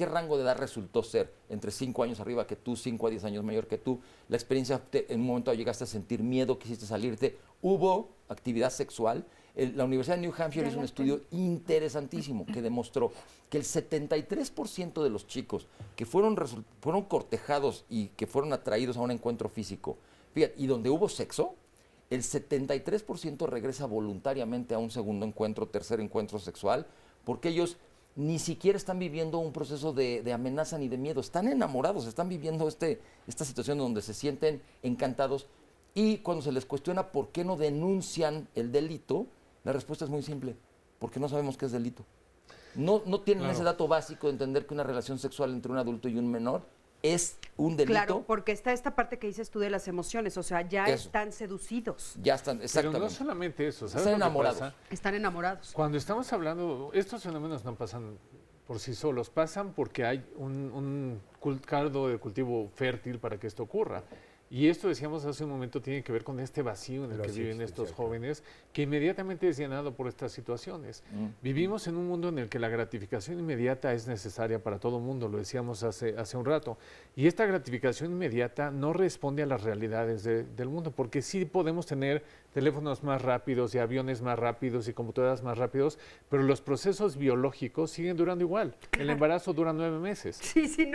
rango de edad resultó ser? Entre 5 años arriba que tú, 5 a 10 años mayor que tú. La experiencia, en un momento llegaste a sentir miedo, quisiste salirte. ¿Hubo actividad sexual? La Universidad de New Hampshire hizo un estudio interesantísimo que demostró que el 73% de los chicos que fueron cortejados y que fueron atraídos a un encuentro físico, fíjate, y donde hubo sexo, el 73% regresa voluntariamente a un segundo encuentro, tercer encuentro sexual, porque ellos ni siquiera están viviendo un proceso de amenaza ni de miedo, están enamorados, están viviendo esta situación donde se sienten encantados, y cuando se les cuestiona por qué no denuncian el delito, la respuesta es muy simple, porque no sabemos qué es delito. No tienen ese dato básico de entender que una relación sexual entre un adulto y un menor es un delito. Claro, porque está esta parte que dices tú de las emociones, o sea, ya están seducidos. Ya están, exactamente. Pero no solamente eso, ¿sabes? Están enamorados. Están enamorados. Cuando estamos hablando, estos fenómenos no pasan por sí solos, pasan porque hay un caldo de cultivo fértil para que esto ocurra. Y esto, decíamos hace un momento, tiene que ver con este vacío en el que viven estos jóvenes, que inmediatamente es llenado por estas situaciones. Vivimos en un mundo en el que la gratificación inmediata es necesaria para todo mundo, lo decíamos hace un rato. Y esta gratificación inmediata no responde a las realidades del mundo, porque sí podemos tener teléfonos más rápidos y aviones más rápidos y computadoras más rápidos, pero los procesos biológicos siguen durando igual. El embarazo dura 9 meses. Sí,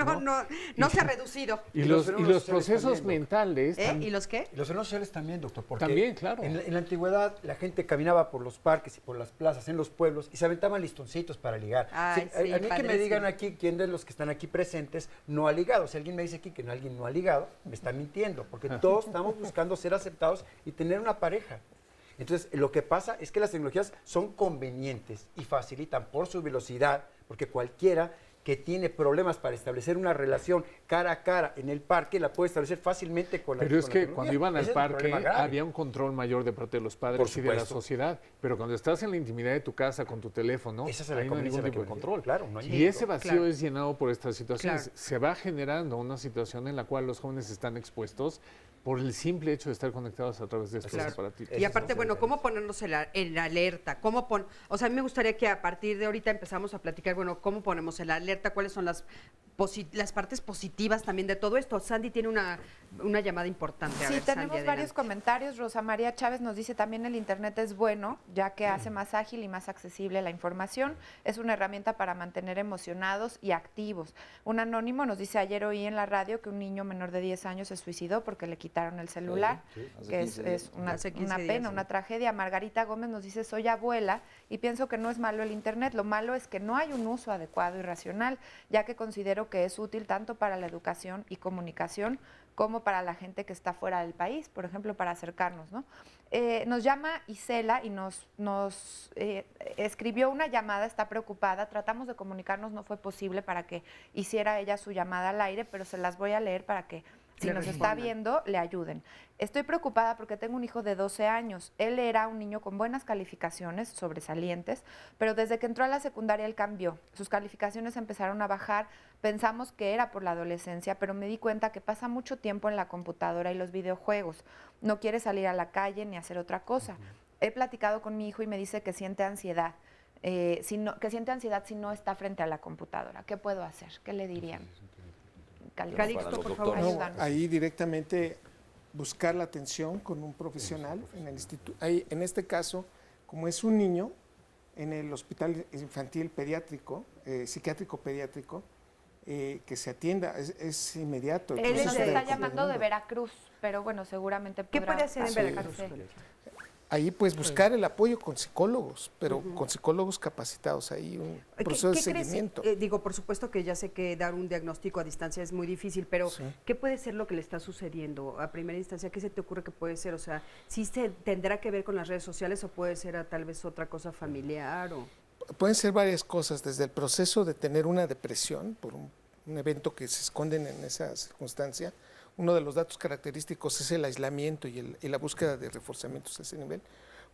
no se ha reducido. Y los procesos mentales sociales. ¿Y los qué? Los fenómenos sociales también, doctor. Porque también, claro. En la antigüedad la gente caminaba por los parques y por las plazas, en los pueblos, y se aventaban listoncitos para ligar. Ay, a mí que me digan aquí quién de los que están aquí presentes no ha ligado. Si alguien me dice aquí que alguien no ha ligado, me está mintiendo, porque todos estamos buscando ser aceptados y tener una pareja. Entonces, lo que pasa es que las tecnologías son convenientes y facilitan por su velocidad, porque cualquiera que tiene problemas para establecer una relación cara a cara en el parque la puede establecer fácilmente con la Pero es con la que tecnología. cuando iban al Ese es el parque problema grave. había un control mayor de parte de los padres Por y de la supuesto. sociedad. Pero cuando estás en la intimidad de tu casa con tu teléfono, Esa es la ahí no hay conveniencia ningún a la tipo de que me control. refiero. Claro, no hay Y ningún ese vacío Claro. es llenado por estas situaciones. Claro. Se va generando una situación en la cual los jóvenes están expuestos por el simple hecho de estar conectados a través de estos Claro. aparatos. Y aparte, bueno, ¿cómo ponernos en alerta? O sea, a mí me gustaría que a partir de ahorita empezamos a platicar, bueno, ¿cómo ponemos en alerta? ¿Cuáles son las partes positivas también de todo esto? Sandy tiene una llamada importante. A Sí, ver, tenemos Sandy, varios adelante. comentarios. Rosa María Chávez nos dice también el Internet es bueno, ya que hace más ágil y más accesible la información. Es una herramienta para mantener emocionados y activos. Un anónimo nos dice, ayer oí en la radio que un niño menor de 10 años se suicidó porque le quitaron el celular, que es una pena, una tragedia. Margarita Gómez nos dice, soy abuela y pienso que no es malo el Internet. Lo malo es que no hay un uso adecuado y racional, ya que considero que es útil tanto para la educación y comunicación como para la gente que está fuera del país, por ejemplo, para acercarnos, ¿no? Nos llama Isela y nos escribió una llamada, está preocupada, tratamos de comunicarnos, no fue posible para que hiciera ella su llamada al aire, pero se las voy a leer para que si Le nos respondan. está viendo, le ayuden. Estoy preocupada porque tengo un hijo de 12 años. Él era un niño con buenas calificaciones, sobresalientes, pero desde que entró a la secundaria él cambió. Sus calificaciones empezaron a bajar. Pensamos que era por la adolescencia, pero me di cuenta que pasa mucho tiempo en la computadora y los videojuegos. No quiere salir a la calle ni hacer otra cosa. He platicado con mi hijo y me dice que siente ansiedad. Que siente ansiedad si no está frente a la computadora. ¿Qué puedo hacer? ¿Qué le dirían? Calixto, por favor, No, ayúdanos. ahí directamente buscar la atención con un profesional en el instituto. Ahí, en este caso, como es un niño, en el hospital infantil pediátrico, psiquiátrico pediátrico, que se atienda, es inmediato. Él nos está llamando de Veracruz, pero bueno, seguramente ¿Qué podrá puede hacer en Veracruz? Ahí pues buscar el apoyo con psicólogos, pero con psicólogos capacitados, ahí un proceso de ¿Qué crees? seguimiento. Digo, por supuesto que ya sé que dar un diagnóstico a distancia es muy difícil, pero ¿qué puede ser lo que le está sucediendo a primera instancia? ¿Qué se te ocurre que puede ser? O sea, ¿sí se tendrá que ver con las redes sociales o puede ser tal vez otra cosa familiar? Pueden ser varias cosas, desde el proceso de tener una depresión por un evento que se esconden en esa circunstancia. Uno de los datos característicos es el aislamiento y la búsqueda de reforzamientos a ese nivel.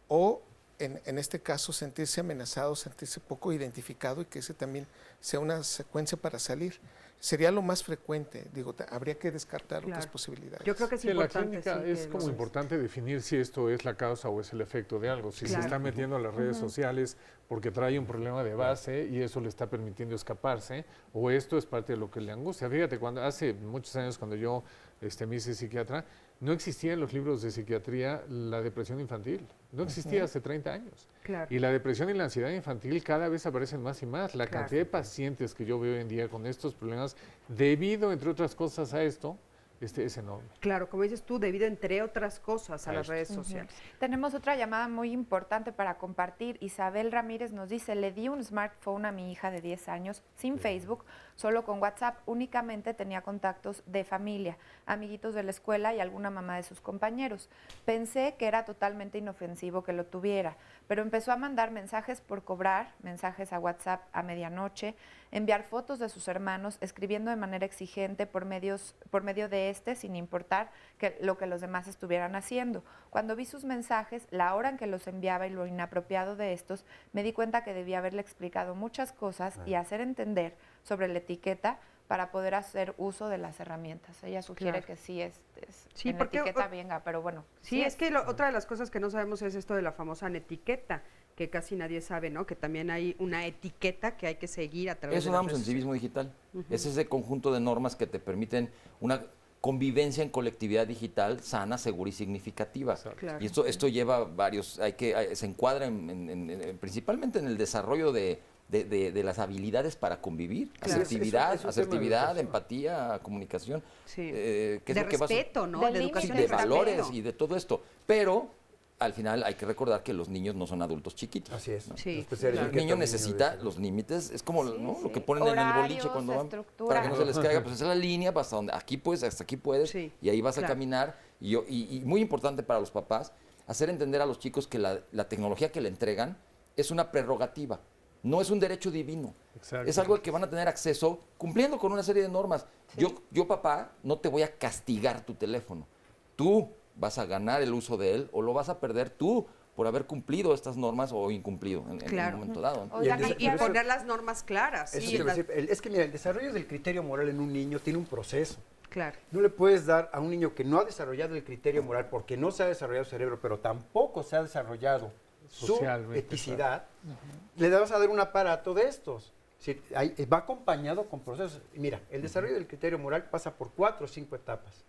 O, en este caso, sentirse amenazado, sentirse poco identificado y que ese también sea una secuencia para salir. Sería lo más frecuente. Digo, habría que descartar otras posibilidades. Yo creo que es Sí, importante. la clínica es como importante definir si esto es la causa o es el efecto de algo. Si se está metiendo a las redes sociales porque trae un problema de base y eso le está permitiendo escaparse, o esto es parte de lo que le angustia. Fíjate, cuando hace muchos años cuando yo me hice psiquiatra, no existía en los libros de psiquiatría la depresión infantil. No existía hace 30 años. Claro. Y la depresión y la ansiedad infantil cada vez aparecen más y más. La cantidad de pacientes que yo veo hoy en día con estos problemas, debido, entre otras cosas, a esto, es enorme. Claro, como dices tú, debido, entre otras cosas, a las redes sociales. Tenemos otra llamada muy importante para compartir. Isabel Ramírez nos dice, le di un smartphone a mi hija de 10 años, sin Facebook, solo con WhatsApp. Únicamente tenía contactos de familia, amiguitos de la escuela y alguna mamá de sus compañeros. Pensé que era totalmente inofensivo que lo tuviera, pero empezó a mandar mensajes por cobrar, mensajes a WhatsApp a medianoche, enviar fotos de sus hermanos, escribiendo de manera exigente por medio de sin importar lo que los demás estuvieran haciendo. Cuando vi sus mensajes, la hora en que los enviaba y lo inapropiado de estos, me di cuenta que debía haberle explicado muchas cosas y hacer entender sobre la etiqueta para poder hacer uso de las herramientas. Ella sugiere que sí en la etiqueta venga, pero bueno. Sí, es que otra de las cosas que no sabemos es esto de la famosa netiqueta, que casi nadie sabe, ¿no? Que también hay una etiqueta que hay que seguir a través Eso de las damos redes en civismo digital. Ujú. Es ese conjunto de normas que te permiten una convivencia en colectividad digital sana, segura y significativa. Claro. Y esto lleva varios, se encuadra principalmente en el desarrollo de de las habilidades para convivir, Claro. asertividad, Es un tema de educación. empatía, comunicación, Sí. que es De lo que respeto, ¿no? Del De educación de de valores respeto. y de todo esto. Pero al final hay que recordar que los niños no son adultos chiquitos. Así es. ¿no? Sí, El niño necesita los límites, es como ¿no? lo que ponen en el boliche Horarios, cuando van, estructura. para que no se les caiga, pues esa es la línea, hasta donde aquí puedes, hasta aquí puedes, Sí, y ahí vas claro. a caminar. Y muy importante para los papás, hacer entender a los chicos que la tecnología que le entregan es una prerrogativa, no es un derecho divino. Exacto. Es algo al que van a tener acceso cumpliendo con una serie de normas. Yo, papá, no te voy a castigar tu teléfono. Tú vas a ganar el uso de él o lo vas a perder tú por haber cumplido estas normas o incumplido en Claro. un momento dado. ¿no? Oigan, Y poner las normas claras. Eso sí, te iba a decir, es que mira, el desarrollo del criterio moral en un niño tiene un proceso. Claro. No le puedes dar a un niño que no ha desarrollado el criterio moral porque no se ha desarrollado su cerebro, pero tampoco se ha desarrollado su Socialmente, eticidad, le vas a dar un aparato de estos. Sí, va acompañado con procesos. Y mira, el desarrollo del criterio moral pasa por 4 o 5 etapas.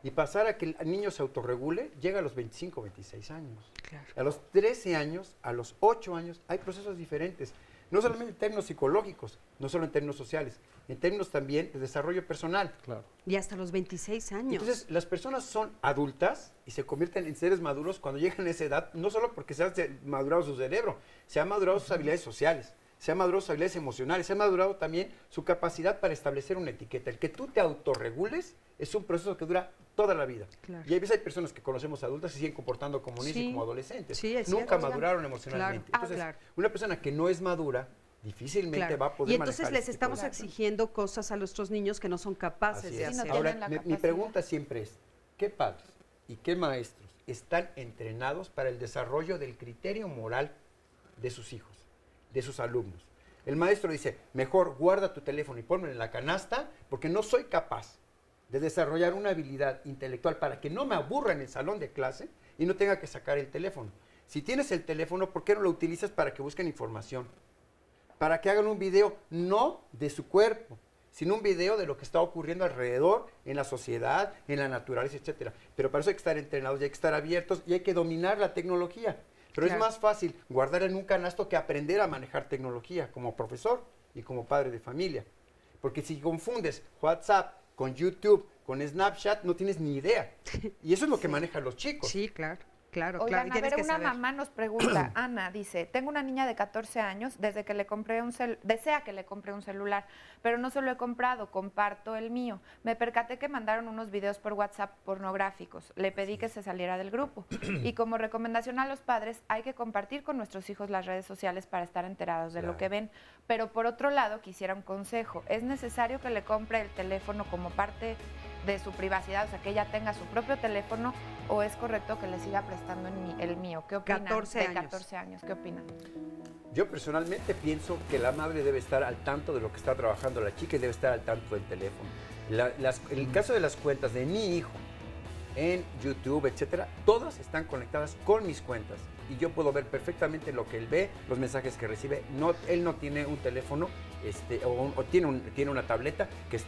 Y pasar a que el niño se autorregule llega a los 25, 26 años. Claro. A los 13 años, a los 8 años, hay procesos diferentes. No solamente en términos psicológicos, no solo en términos sociales, en términos también de desarrollo personal. Claro. Y hasta los 26 años. Entonces, las personas son adultas y se convierten en seres maduros cuando llegan a esa edad, no solo porque se ha madurado su cerebro, se han madurado sus habilidades sociales, se han madurado sus habilidades emocionales, se ha madurado también su capacidad para establecer una etiqueta. El que tú te autorregules es un proceso que dura toda la vida. Claro. Y a veces hay personas que conocemos adultas y siguen comportando como niños y como adolescentes. Sí, es Nunca cierto. maduraron emocionalmente. Claro. Entonces, Claro. una persona que no es madura difícilmente Claro. va a poder Y entonces manejar les este tipo de estamos cosas. exigiendo cosas a nuestros niños que no son capaces Así de es. hacer. Ahora, mi pregunta siempre es, ¿qué padres y qué maestros están entrenados para el desarrollo del criterio moral de sus hijos, de sus alumnos? El maestro dice, mejor guarda tu teléfono y ponlo en la canasta porque no soy capaz de desarrollar una habilidad intelectual para que no me aburra en el salón de clase y no tenga que sacar el teléfono. Si tienes el teléfono, ¿por qué no lo utilizas para que busquen información? Para que hagan un video no de su cuerpo, sino un video de lo que está ocurriendo alrededor, en la sociedad, en la naturaleza, etcétera. Pero para eso hay que estar entrenados, y hay que estar abiertos y hay que dominar la tecnología. Pero Claro. es más fácil guardar en un canasto que aprender a manejar tecnología como profesor y como padre de familia. Porque si confundes WhatsApp con YouTube, con Snapchat, no tienes ni idea. Y eso es lo que manejan los chicos. Sí, claro. Claro, Oigan, claro. y a tienes ver, que una saber. mamá nos pregunta, Ana, dice, tengo una niña de 14 años, desde que le compré desea que le compre un celular, pero no se lo he comprado, comparto el mío. Me percaté que mandaron unos videos por WhatsApp pornográficos, le pedí que se saliera del grupo. Y como recomendación a los padres, hay que compartir con nuestros hijos las redes sociales para estar enterados de lo que ven. Pero por otro lado, quisiera un consejo, ¿es necesario que le compre el teléfono como parte de su privacidad, o sea, que ella tenga su propio teléfono, o es correcto que le siga prestando el mío? ¿Qué opinan? 14 de años. 14 años, ¿qué opinan? Yo personalmente pienso que la madre debe estar al tanto de lo que está trabajando la chica y debe estar al tanto del teléfono. El caso de las cuentas de mi hijo en YouTube, etcétera, todas están conectadas con mis cuentas y yo puedo ver perfectamente lo que él ve, los mensajes que recibe. Él no tiene un teléfono o tiene una tableta que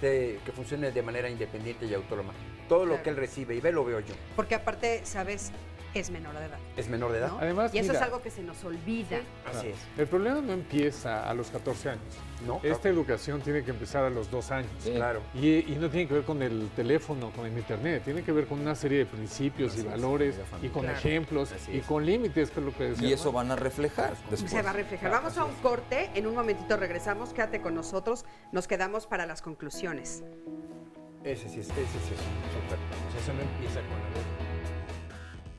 funcione de manera independiente y autónoma. Todo lo Claro. que él recibe y ve lo veo yo. Porque aparte, ¿sabes? Es menor de edad. Es menor de edad. ¿no? Además, y eso mira, es algo que se nos olvida. Así es. El problema no empieza a los 14 años. No, Esta educación tiene que empezar a los 2 años. Claro. Y no tiene que ver con el teléfono, con el internet, tiene que ver con una serie de principios y valores y con Claro. ejemplos y con límites, que es lo que decía. Y eso van a reflejar después. Se va a reflejar. Vamos a un corte, en un momentito regresamos, quédate con nosotros, nos quedamos para las conclusiones. Ese sí es súper. O sea, eso no empieza con la letra.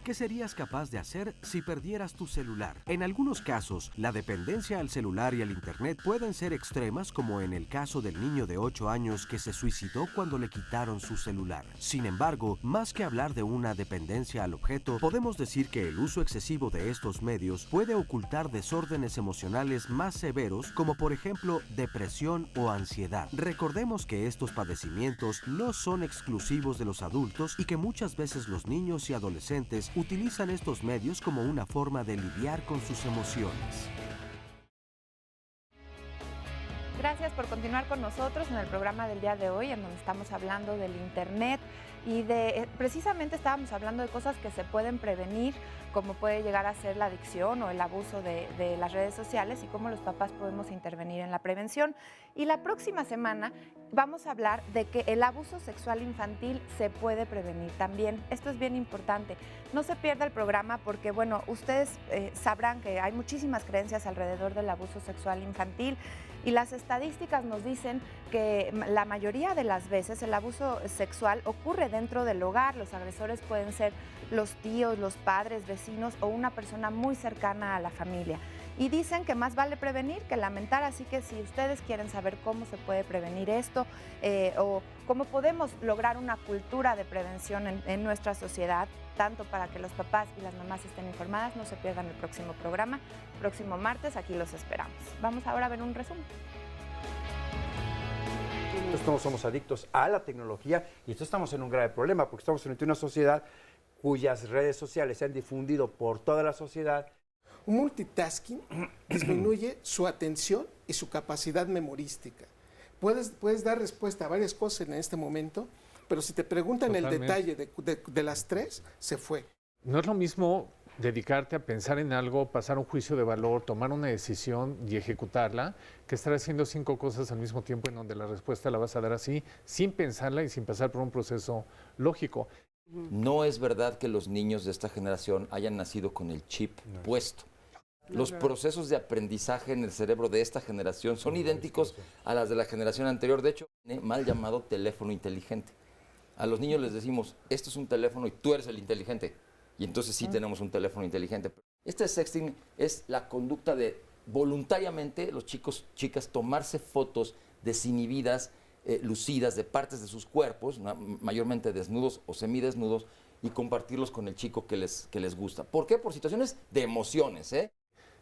¿Qué serías capaz de hacer si perdieras tu celular? En algunos casos, la dependencia al celular y al internet pueden ser extremas, como en el caso del niño de 8 años que se suicidó cuando le quitaron su celular. Sin embargo, más que hablar de una dependencia al objeto, podemos decir que el uso excesivo de estos medios puede ocultar desórdenes emocionales más severos, como por ejemplo depresión o ansiedad. Recordemos que estos padecimientos no son exclusivos de los adultos y que muchas veces los niños y adolescentes utilizan estos medios como una forma de lidiar con sus emociones. Gracias gracias por continuar con nosotros en el programa del día de hoy, en donde estamos hablando del Internet y precisamente estábamos hablando de cosas que se pueden prevenir, como puede llegar a ser la adicción o el abuso de las redes sociales y cómo los papás podemos intervenir en la prevención. Y la próxima semana vamos a hablar de que el abuso sexual infantil se puede prevenir también. Esto es bien importante. No se pierda el programa porque, bueno, ustedes sabrán que hay muchísimas creencias alrededor del abuso sexual infantil y las estadísticas nos dicen que la mayoría de las veces el abuso sexual ocurre dentro del hogar. Los agresores pueden ser los tíos, los padres, vecinos o una persona muy cercana a la familia. Y dicen que más vale prevenir que lamentar, así que si ustedes quieren saber cómo se puede prevenir esto o cómo podemos lograr una cultura de prevención en nuestra sociedad, tanto para que los papás y las mamás estén informadas, no se pierdan el próximo programa. Próximo martes, aquí los esperamos. Vamos ahora a ver un resumen. Entonces todos somos adictos a la tecnología y entonces estamos en un grave problema porque estamos en una sociedad cuyas redes sociales se han difundido por toda la sociedad. Un multitasking disminuye su atención y su capacidad memorística. Puedes dar respuesta a varias cosas en este momento, pero si te preguntan el detalle de las tres, se fue. No es lo mismo dedicarte a pensar en algo, pasar un juicio de valor, tomar una decisión y ejecutarla, que estar haciendo 5 cosas al mismo tiempo en donde la respuesta la vas a dar así, sin pensarla y sin pasar por un proceso lógico. No es verdad que los niños de esta generación hayan nacido con el chip puesto. Los procesos de aprendizaje en el cerebro de esta generación son idénticos a las de la generación anterior. De hecho, mal llamado teléfono inteligente. A los niños les decimos, esto es un teléfono y tú eres el inteligente. Y entonces sí tenemos un teléfono inteligente. Este sexting es la conducta de voluntariamente los chicos, chicas, tomarse fotos desinhibidas, lucidas de partes de sus cuerpos, mayormente desnudos o semidesnudos, y compartirlos con el chico que les gusta. ¿Por qué? Por situaciones de emociones, ¿eh?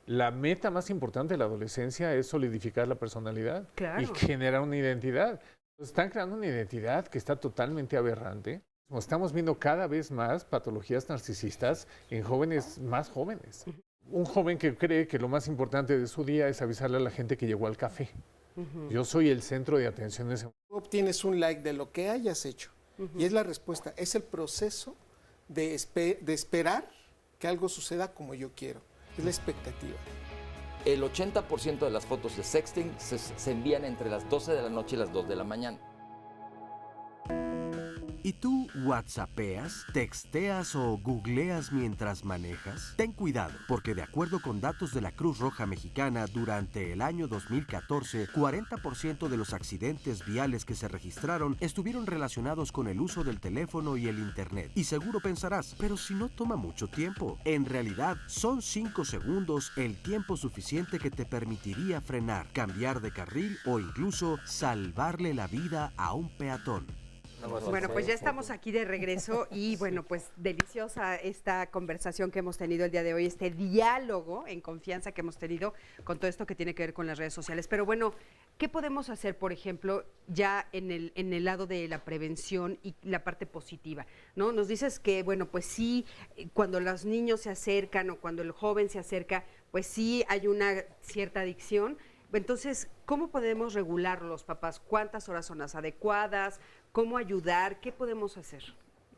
La meta más importante de la adolescencia es solidificar la personalidad y generar una identidad. Están creando una identidad que está totalmente aberrante. Estamos viendo cada vez más patologías narcisistas en jóvenes más jóvenes. Un joven que cree que lo más importante de su día es avisarle a la gente que llegó al café. Yo soy el centro de atención de ese momento. Obtienes un like de lo que hayas hecho y es la respuesta, es el proceso de esperar que algo suceda como yo quiero. Es la expectativa. El 80% de las fotos de sexting se envían entre las 12 de la noche y las 2 de la mañana. ¿Y tú whatsappeas, texteas o googleas mientras manejas? Ten cuidado, porque de acuerdo con datos de la Cruz Roja Mexicana, durante el año 2014, 40% de los accidentes viales que se registraron estuvieron relacionados con el uso del teléfono y el internet. Y seguro pensarás, pero si no toma mucho tiempo. En realidad, son 5 segundos el tiempo suficiente que te permitiría frenar, cambiar de carril o incluso salvarle la vida a un peatón. Bueno, pues ya estamos aquí de regreso y bueno, pues deliciosa esta conversación que hemos tenido el día de hoy, este diálogo en confianza que hemos tenido con todo esto que tiene que ver con las redes sociales. Pero bueno, ¿qué podemos hacer, por ejemplo, ya en el lado de la prevención y la parte positiva? ¿No? Nos dices que, bueno, pues sí, cuando los niños se acercan o cuando el joven se acerca, pues sí hay una cierta adicción. Entonces, ¿cómo podemos regular los papás? ¿Cuántas horas son las adecuadas? ¿Cómo ayudar? ¿Qué podemos hacer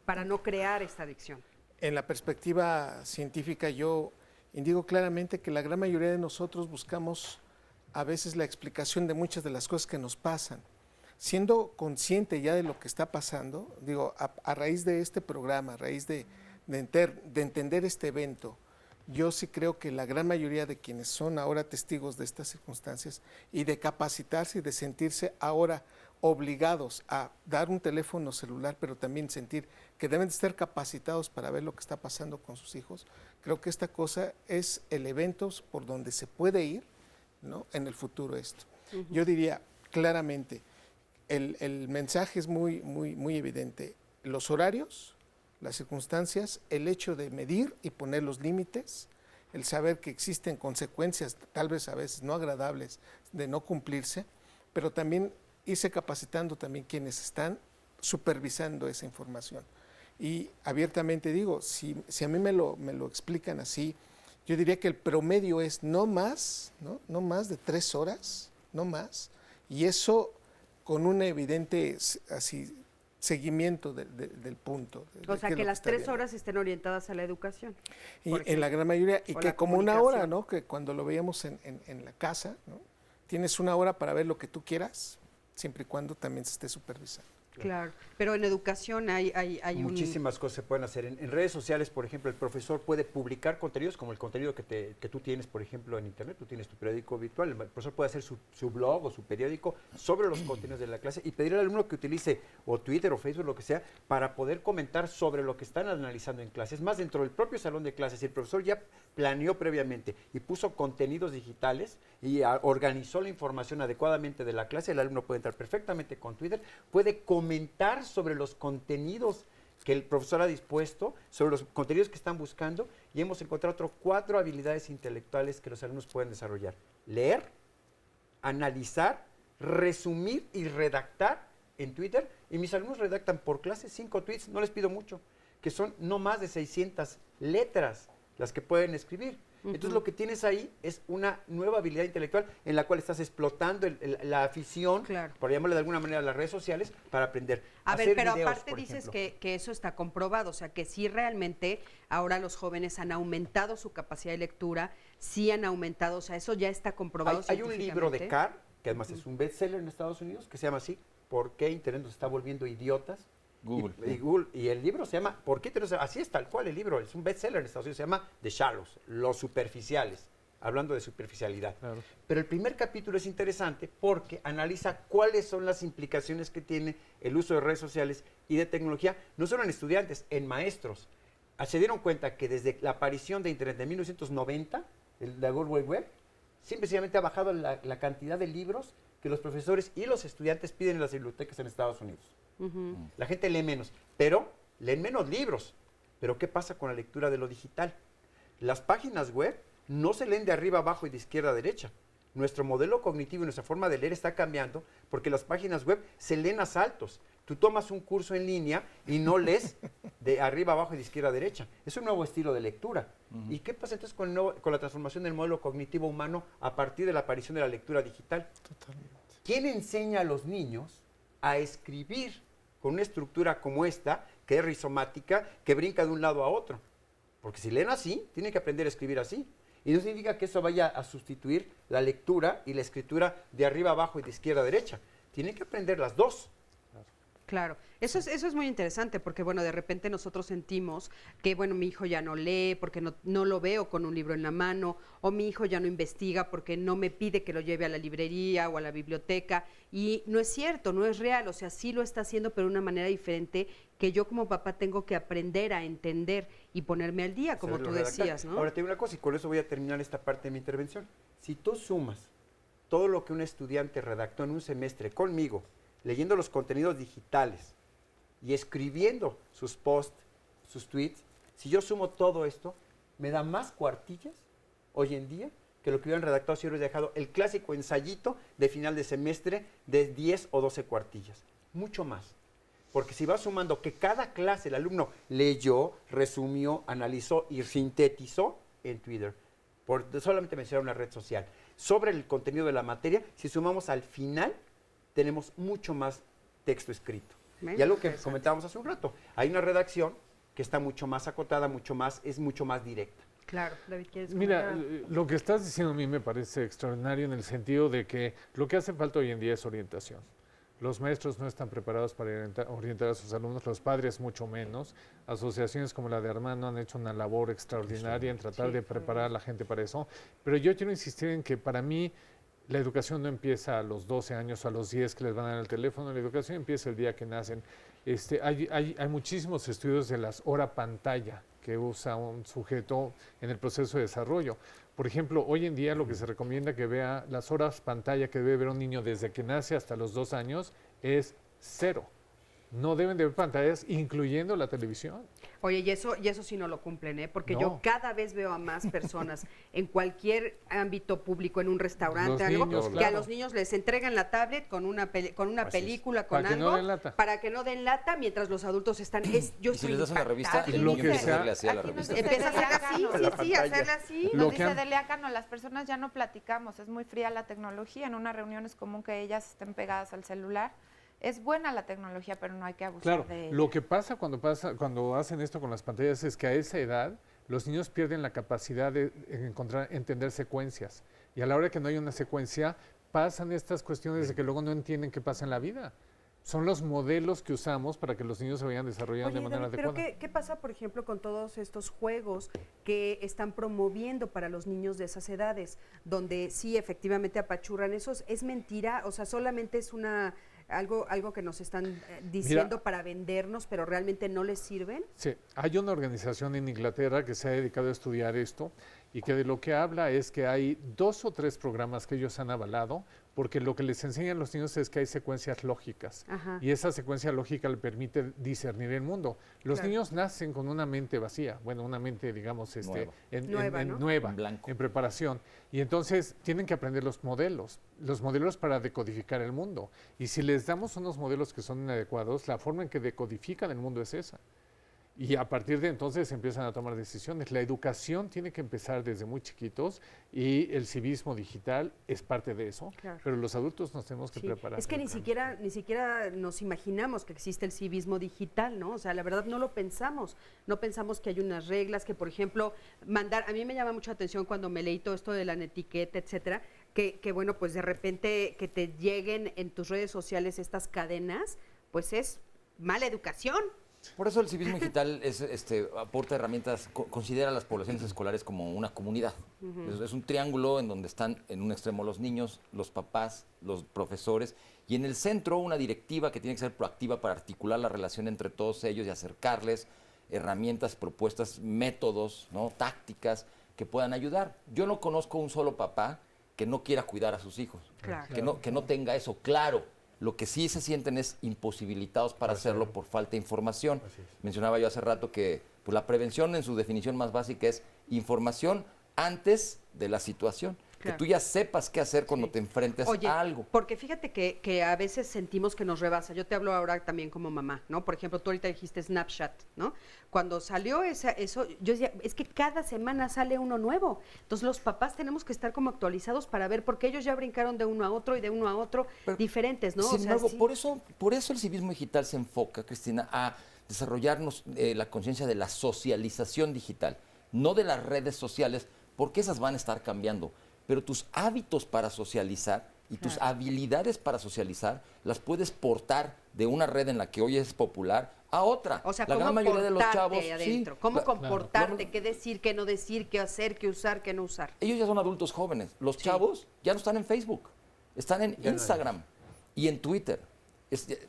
para no crear esta adicción? En la perspectiva científica yo indico claramente que la gran mayoría de nosotros buscamos a veces la explicación de muchas de las cosas que nos pasan. Siendo consciente ya de lo que está pasando, digo, a raíz de este programa, a raíz de entender este evento, yo sí creo que la gran mayoría de quienes son ahora testigos de estas circunstancias y de capacitarse y de sentirse ahora obligados a dar un teléfono celular, pero también sentir que deben de estar capacitados para ver lo que está pasando con sus hijos, creo que esta cosa es el evento por donde se puede ir, ¿no?, en el futuro esto. Yo diría claramente, el mensaje es muy evidente. Los horarios, las circunstancias, el hecho de medir y poner los límites, el saber que existen consecuencias, tal vez a veces no agradables, de no cumplirse, pero también irse capacitando también quienes están supervisando esa información. Y abiertamente digo, si a mí me lo explican así, yo diría que el promedio es no más de 3 horas, no más, Y eso con un evidente seguimiento del punto. O sea, que las 3 horas estén orientadas a la educación. Y en la gran mayoría, y que como una hora, ¿no? Que cuando lo veíamos en la casa, ¿no? Tienes una hora para ver lo que tú quieras, siempre y cuando también se esté supervisando. Claro, pero en educación hay muchísimas cosas se pueden hacer. En redes sociales, por ejemplo, el profesor puede publicar contenidos como el contenido que tú tienes, por ejemplo, en internet. Tú tienes tu periódico virtual. El profesor puede hacer su blog o su periódico sobre los contenidos de la clase y pedirle al alumno que utilice o Twitter o Facebook, lo que sea, para poder comentar sobre lo que están analizando en clase. Es más, dentro del propio salón de clases, si el profesor ya planeó previamente y puso contenidos digitales y organizó la información adecuadamente de la clase, el alumno puede entrar perfectamente con Twitter, puede comentar sobre los contenidos que el profesor ha dispuesto, sobre los contenidos que están buscando, y hemos encontrado 4 habilidades intelectuales que los alumnos pueden desarrollar: leer, analizar, resumir y redactar en Twitter. Y mis alumnos redactan por clase 5 tweets, no les pido mucho, que son no más de 600 letras las que pueden escribir. Entonces lo que tienes ahí es una nueva habilidad intelectual en la cual estás explotando la afición, por llamarle de alguna manera, a las redes sociales para aprender. A ver, pero videos, aparte dices que eso está comprobado, o sea, que sí realmente ahora los jóvenes han aumentado su capacidad de lectura, sí han aumentado, o sea, eso ya está comprobado Hay un libro de Carr, que además es un bestseller en Estados Unidos, que se llama así, ¿Por qué Internet nos está volviendo idiotas? Google. Y el libro se llama ¿Por qué Internet? Así es tal cual el libro, es un bestseller en Estados Unidos, se llama The Shallows, los superficiales, hablando de superficialidad. Claro. Pero el primer capítulo es interesante porque analiza cuáles son las implicaciones que tiene el uso de redes sociales y de tecnología, no solo en estudiantes, en maestros. Se dieron cuenta que desde la aparición de Internet en 1990, la World Wide Web, simplemente ha bajado la cantidad de libros que los profesores y los estudiantes piden en las bibliotecas en Estados Unidos. La gente lee menos, pero leen menos libros. Pero ¿qué pasa con la lectura de lo digital? Las páginas web no se leen de arriba abajo y de izquierda a derecha. Nuestro modelo cognitivo y nuestra forma de leer está cambiando porque las páginas web se leen a saltos. Tú tomas un curso en línea y no lees de arriba abajo y de izquierda a derecha. Es un nuevo estilo de lectura. ¿Y qué pasa entonces con la transformación del modelo cognitivo humano a partir de la aparición de la lectura digital? Totalmente. ¿Quién enseña a los niños a escribir con una estructura como esta, que es rizomática, que brinca de un lado a otro? Porque si leen así, tienen que aprender a escribir así. Y no significa que eso vaya a sustituir la lectura y la escritura de arriba abajo y de izquierda a derecha. Tienen que aprender las dos. Claro, eso es muy interesante porque, bueno, de repente nosotros sentimos que, bueno, mi hijo ya no lee porque no lo veo con un libro en la mano, o mi hijo ya no investiga porque no me pide que lo lleve a la librería o a la biblioteca, y no es cierto, no es real, o sea, sí lo está haciendo, pero de una manera diferente que yo como papá tengo que aprender a entender y ponerme al día, como tú decías, ¿no? Ahora te digo una cosa, y con eso voy a terminar esta parte de mi intervención. Si tú sumas todo lo que un estudiante redactó en un semestre conmigo, leyendo los contenidos digitales y escribiendo sus posts, sus tweets, si yo sumo todo esto, me da más cuartillas hoy en día que lo que hubieran redactado si hubieran dejado el clásico ensayito de final de semestre de 10 o 12 cuartillas. Mucho más. Porque si vas sumando que cada clase el alumno leyó, resumió, analizó y sintetizó en Twitter, por solamente mencionar una red social, sobre el contenido de la materia, si sumamos al final, tenemos mucho más texto escrito. Y algo que comentábamos hace un rato, hay una redacción que está mucho más acotada, es mucho más directa. Claro, David, ¿quieres comentar? Mira, lo que estás diciendo a mí me parece extraordinario en el sentido de que lo que hace falta hoy en día es orientación. Los maestros no están preparados para orientar a sus alumnos, los padres mucho menos. Asociaciones como la de Armando han hecho una labor extraordinaria en tratar de preparar a la gente para eso. Pero yo quiero insistir en que para mí la educación no empieza a los 12 años o a los 10 que les van a dar el teléfono, la educación empieza el día que nacen. Hay muchísimos estudios de las horas pantalla que usa un sujeto en el proceso de desarrollo. Por ejemplo, hoy en día lo que se recomienda que vea, las horas pantalla que debe ver un niño desde que nace hasta los 2 años es 0. no deben de ver pantallas, incluyendo la televisión. Oye, y eso sí no lo cumplen, ¿eh? Porque No. yo cada vez veo a más personas en cualquier ámbito público, en un restaurante, Los algo, niños, que claro. a los niños les entregan la tablet con una película, con Para que no algo, den lata. para que no den lata, mientras los adultos están... yo Y si estoy les das una revista, impactada. el niño empieza a hacerle así a la revista. Empieza a hacerle así, sí, hacerle así. Nos Lo que dice han- Delia Cano, las personas ya no platicamos, es muy fría la tecnología, en una reunión es común que ellas estén pegadas al celular. Es buena la tecnología, pero no hay que abusar Claro, de ella. lo que pasa cuando hacen esto con las pantallas es que a esa edad los niños pierden la capacidad de entender secuencias. Y a la hora que no hay una secuencia, pasan estas cuestiones de que luego no entienden qué pasa en la vida. Son los modelos que usamos para que los niños se vayan desarrollando Oye, de manera David, pero adecuada. ¿qué pasa, por ejemplo, con todos estos juegos que están promoviendo para los niños de esas edades? Donde sí, efectivamente apachurran esos. ¿Es mentira? O sea, solamente es algo que nos están diciendo para vendernos, pero realmente no les sirven. Sí, hay una organización en Inglaterra que se ha dedicado a estudiar esto y que de lo que habla es que hay 2 o 3 programas que ellos han avalado, porque lo que les enseñan los niños es que hay secuencias lógicas. Ajá. Y esa secuencia lógica le permite discernir el mundo. Los Claro. niños nacen con una mente vacía, bueno, una mente, digamos, Nueva. Nueva, ¿no? en blanco, en preparación. Y entonces tienen que aprender los modelos para decodificar el mundo. Y si les damos unos modelos que son inadecuados, la forma en que decodifican el mundo es esa. Y a partir de entonces empiezan a tomar decisiones. La educación tiene que empezar desde muy chiquitos y el civismo digital es parte de eso, Claro. pero los adultos nos tenemos que Sí, preparar. es que ni siquiera nos imaginamos que existe el civismo digital, ¿no? O sea, la verdad no lo pensamos. No pensamos que hay unas reglas que, por ejemplo, a mí me llama mucha atención cuando me leí todo esto de la netiqueta, etcétera, que bueno, pues de repente que te lleguen en tus redes sociales estas cadenas, pues es mala educación. Por eso el civismo digital aporta herramientas, considera a las poblaciones escolares como una comunidad. Ujú. Es un triángulo en donde están en un extremo los niños, los papás, los profesores, y en el centro una directiva que tiene que ser proactiva para articular la relación entre todos ellos y acercarles herramientas, propuestas, métodos, ¿no? tácticas que puedan ayudar. Yo no conozco un solo papá que no quiera cuidar a sus hijos, Claro. que no tenga eso claro. Lo que sí se sienten es imposibilitados para hacerlo por falta de información. Mencionaba yo hace rato que pues, la prevención en su definición más básica es información antes de la situación. Claro. Que tú ya sepas qué hacer cuando te enfrentes Oye, a algo. porque fíjate que a veces sentimos que nos rebasa. Yo te hablo ahora también como mamá, ¿no? Por ejemplo, tú ahorita dijiste Snapchat, ¿no? Cuando salió eso, yo decía, es que cada semana sale uno nuevo. Entonces los papás tenemos que estar como actualizados para ver, porque ellos ya brincaron de uno a otro y de uno a otro diferentes, ¿no? Sin O sea, embargo, sí. por eso el civismo digital se enfoca, Cristina, a desarrollarnos la conciencia de la socialización digital, no de las redes sociales, porque esas van a estar cambiando. Pero tus hábitos para socializar y tus habilidades para socializar las puedes portar de una red en la que hoy es popular a otra. O sea, la ¿cómo gran mayoría de los portarte chavos, ahí adentro? sí, ¿Cómo comportarte? ¿Qué decir, qué no decir, qué hacer, qué usar, qué no usar? ellos ya son adultos jóvenes. Los chavos ya no están en Facebook, están en Ya no Instagram y en Twitter.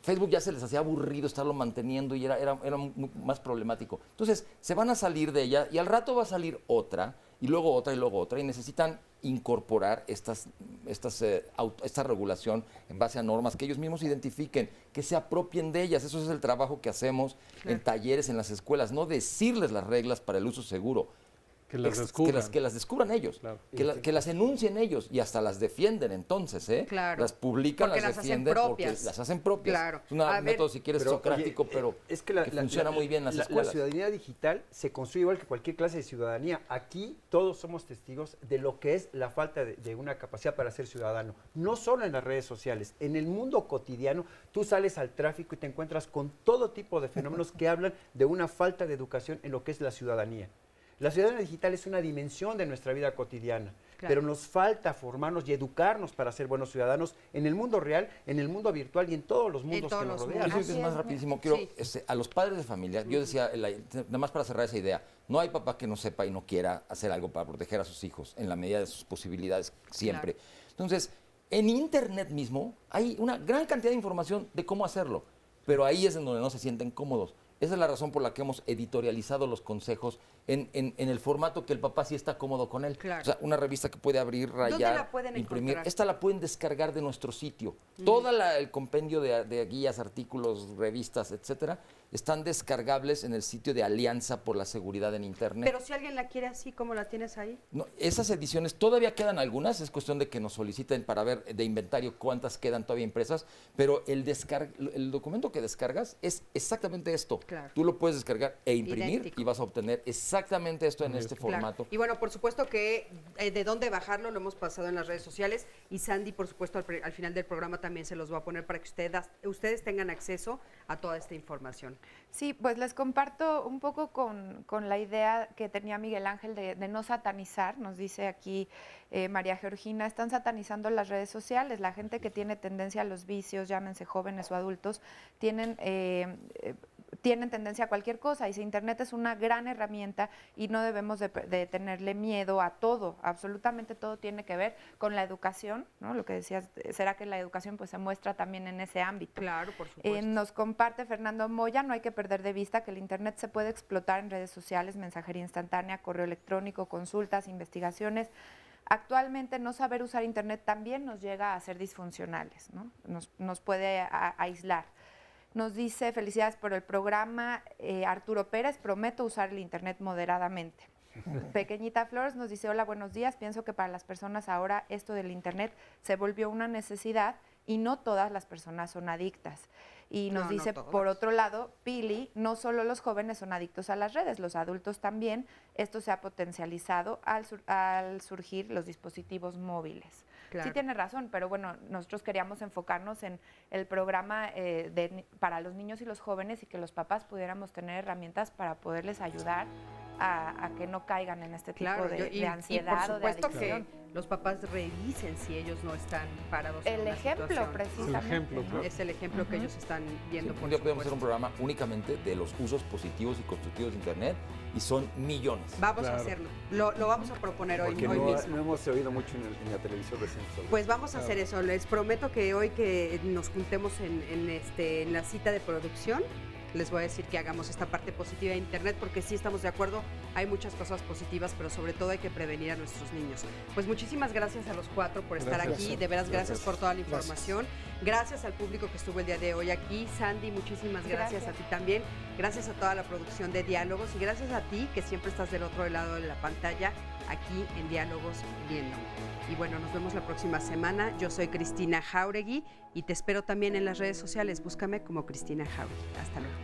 Facebook ya se les hacía aburrido estarlo manteniendo y era más problemático. Entonces, se van a salir de ella y al rato va a salir otra y luego otra y luego otra y necesitan incorporar esta regulación en base a normas que ellos mismos identifiquen, que se apropien de ellas. Eso es el trabajo que hacemos en talleres, en las escuelas, no decirles las reglas para el uso seguro. Que las descubran. Que las descubran ellos, que las enuncien ellos y hasta las defienden entonces, ¿eh? Claro. Las publican, Porque las las hacen defienden porque propias. las hacen propias. Claro. Es un A ver, método, si quieres, Pero, socrático, oye, pero es que funciona muy bien en las la escuelas. ciudadanía digital se construye igual que cualquier clase de ciudadanía. Aquí todos somos testigos de lo que es la falta de una capacidad para ser ciudadano. No solo en las redes sociales, en el mundo cotidiano tú sales al tráfico y te encuentras con todo tipo de fenómenos que hablan de una falta de educación en lo que es la ciudadanía. La ciudadanía digital es una dimensión de nuestra vida cotidiana, pero nos falta formarnos y educarnos para ser buenos ciudadanos en el mundo real, en el mundo virtual y en todos los mundos que nos rodean. Yo creo que es más rapidísimo. Quiero, a los padres de familia, yo decía, nada más para cerrar esa idea, no hay papá que no sepa y no quiera hacer algo para proteger a sus hijos en la medida de sus posibilidades siempre. Entonces, en Internet mismo hay una gran cantidad de información de cómo hacerlo, pero ahí es en donde no se sienten cómodos. Esa es la razón por la que hemos editorializado los consejos en el formato que el papá sí está cómodo con él. Claro. O sea, una revista que puede abrir, rayar, ¿Dónde la pueden imprimir. encontrar? Esta la pueden descargar de nuestro sitio. Todo el compendio de guías, artículos, revistas, etcétera, están descargables en el sitio de Alianza por la Seguridad en Internet. Pero si alguien la quiere así, ¿cómo la tienes ahí? No, esas ediciones todavía quedan algunas, es cuestión de que nos soliciten para ver de inventario cuántas quedan todavía impresas, pero el documento que descargas es exactamente esto. Claro. Tú lo puedes descargar e imprimir Idéntico. y vas a obtener exactamente esto en este Claro. formato. Y bueno, por supuesto que de dónde bajarlo lo hemos pasado en las redes sociales y Sandy, por supuesto, al final del programa también se los va a poner para que ustedes tengan acceso a toda esta información. Sí, pues les comparto un poco con la idea que tenía Miguel Ángel de no satanizar. Nos dice aquí María Georgina, están satanizando las redes sociales. La gente que tiene tendencia a los vicios, llámense jóvenes o adultos, tienen tendencia a cualquier cosa. Dice, Internet es una gran herramienta y no debemos de tenerle miedo a todo. Absolutamente todo tiene que ver con la educación, ¿no? Lo que decías, ¿será que la educación pues se muestra también en ese ámbito? Claro, por supuesto. Nos comparte Fernando Moya, no hay que perder de vista que el Internet se puede explotar en redes sociales, mensajería instantánea, correo electrónico, consultas, investigaciones. Actualmente no saber usar Internet también nos llega a ser disfuncionales, ¿no? Nos puede aislar. Nos dice, felicidades por el programa, Arturo Pérez, prometo usar el Internet moderadamente. Pequeñita Flores nos dice, hola, buenos días, pienso que para las personas ahora esto del Internet se volvió una necesidad y no todas las personas son adictas. Y nos dice, por otro lado, Pili, no solo los jóvenes son adictos a las redes, los adultos también. Esto se ha potencializado al surgir los dispositivos móviles. Claro. Sí tiene razón, pero bueno, nosotros queríamos enfocarnos en el programa para los niños y los jóvenes y que los papás pudiéramos tener herramientas para poderles ayudar a que no caigan en este tipo de ansiedad o de adicción. Y por supuesto que los papás revisen si ellos no están parados en El una ejemplo, situación. precisamente. Es el ejemplo que ellos están viendo, por Un día podemos supuesto. hacer un programa únicamente de los usos positivos y constructivos de Internet y son millones. Vamos a hacerlo. Lo vamos a proponer hoy Porque mismo. no hemos oído mucho en la televisión reciente sobre Pues eso. vamos a hacer eso. Les prometo que hoy que nos juntemos en la cita de producción, les voy a decir que hagamos esta parte positiva de Internet, porque sí estamos de acuerdo, hay muchas cosas positivas, pero sobre todo hay que prevenir a nuestros niños. Pues muchísimas gracias a los cuatro por estar aquí, de veras gracias por toda la información, gracias al público que estuvo el día de hoy aquí. Sandy, muchísimas gracias a ti también, gracias a toda la producción de Diálogos y gracias a ti que siempre estás del otro lado de la pantalla, aquí en Diálogos Viéndome. Y bueno, nos vemos la próxima semana. Yo soy Cristina Jauregui y te espero también en las redes sociales. Búscame como Cristina Jauregui. Hasta luego.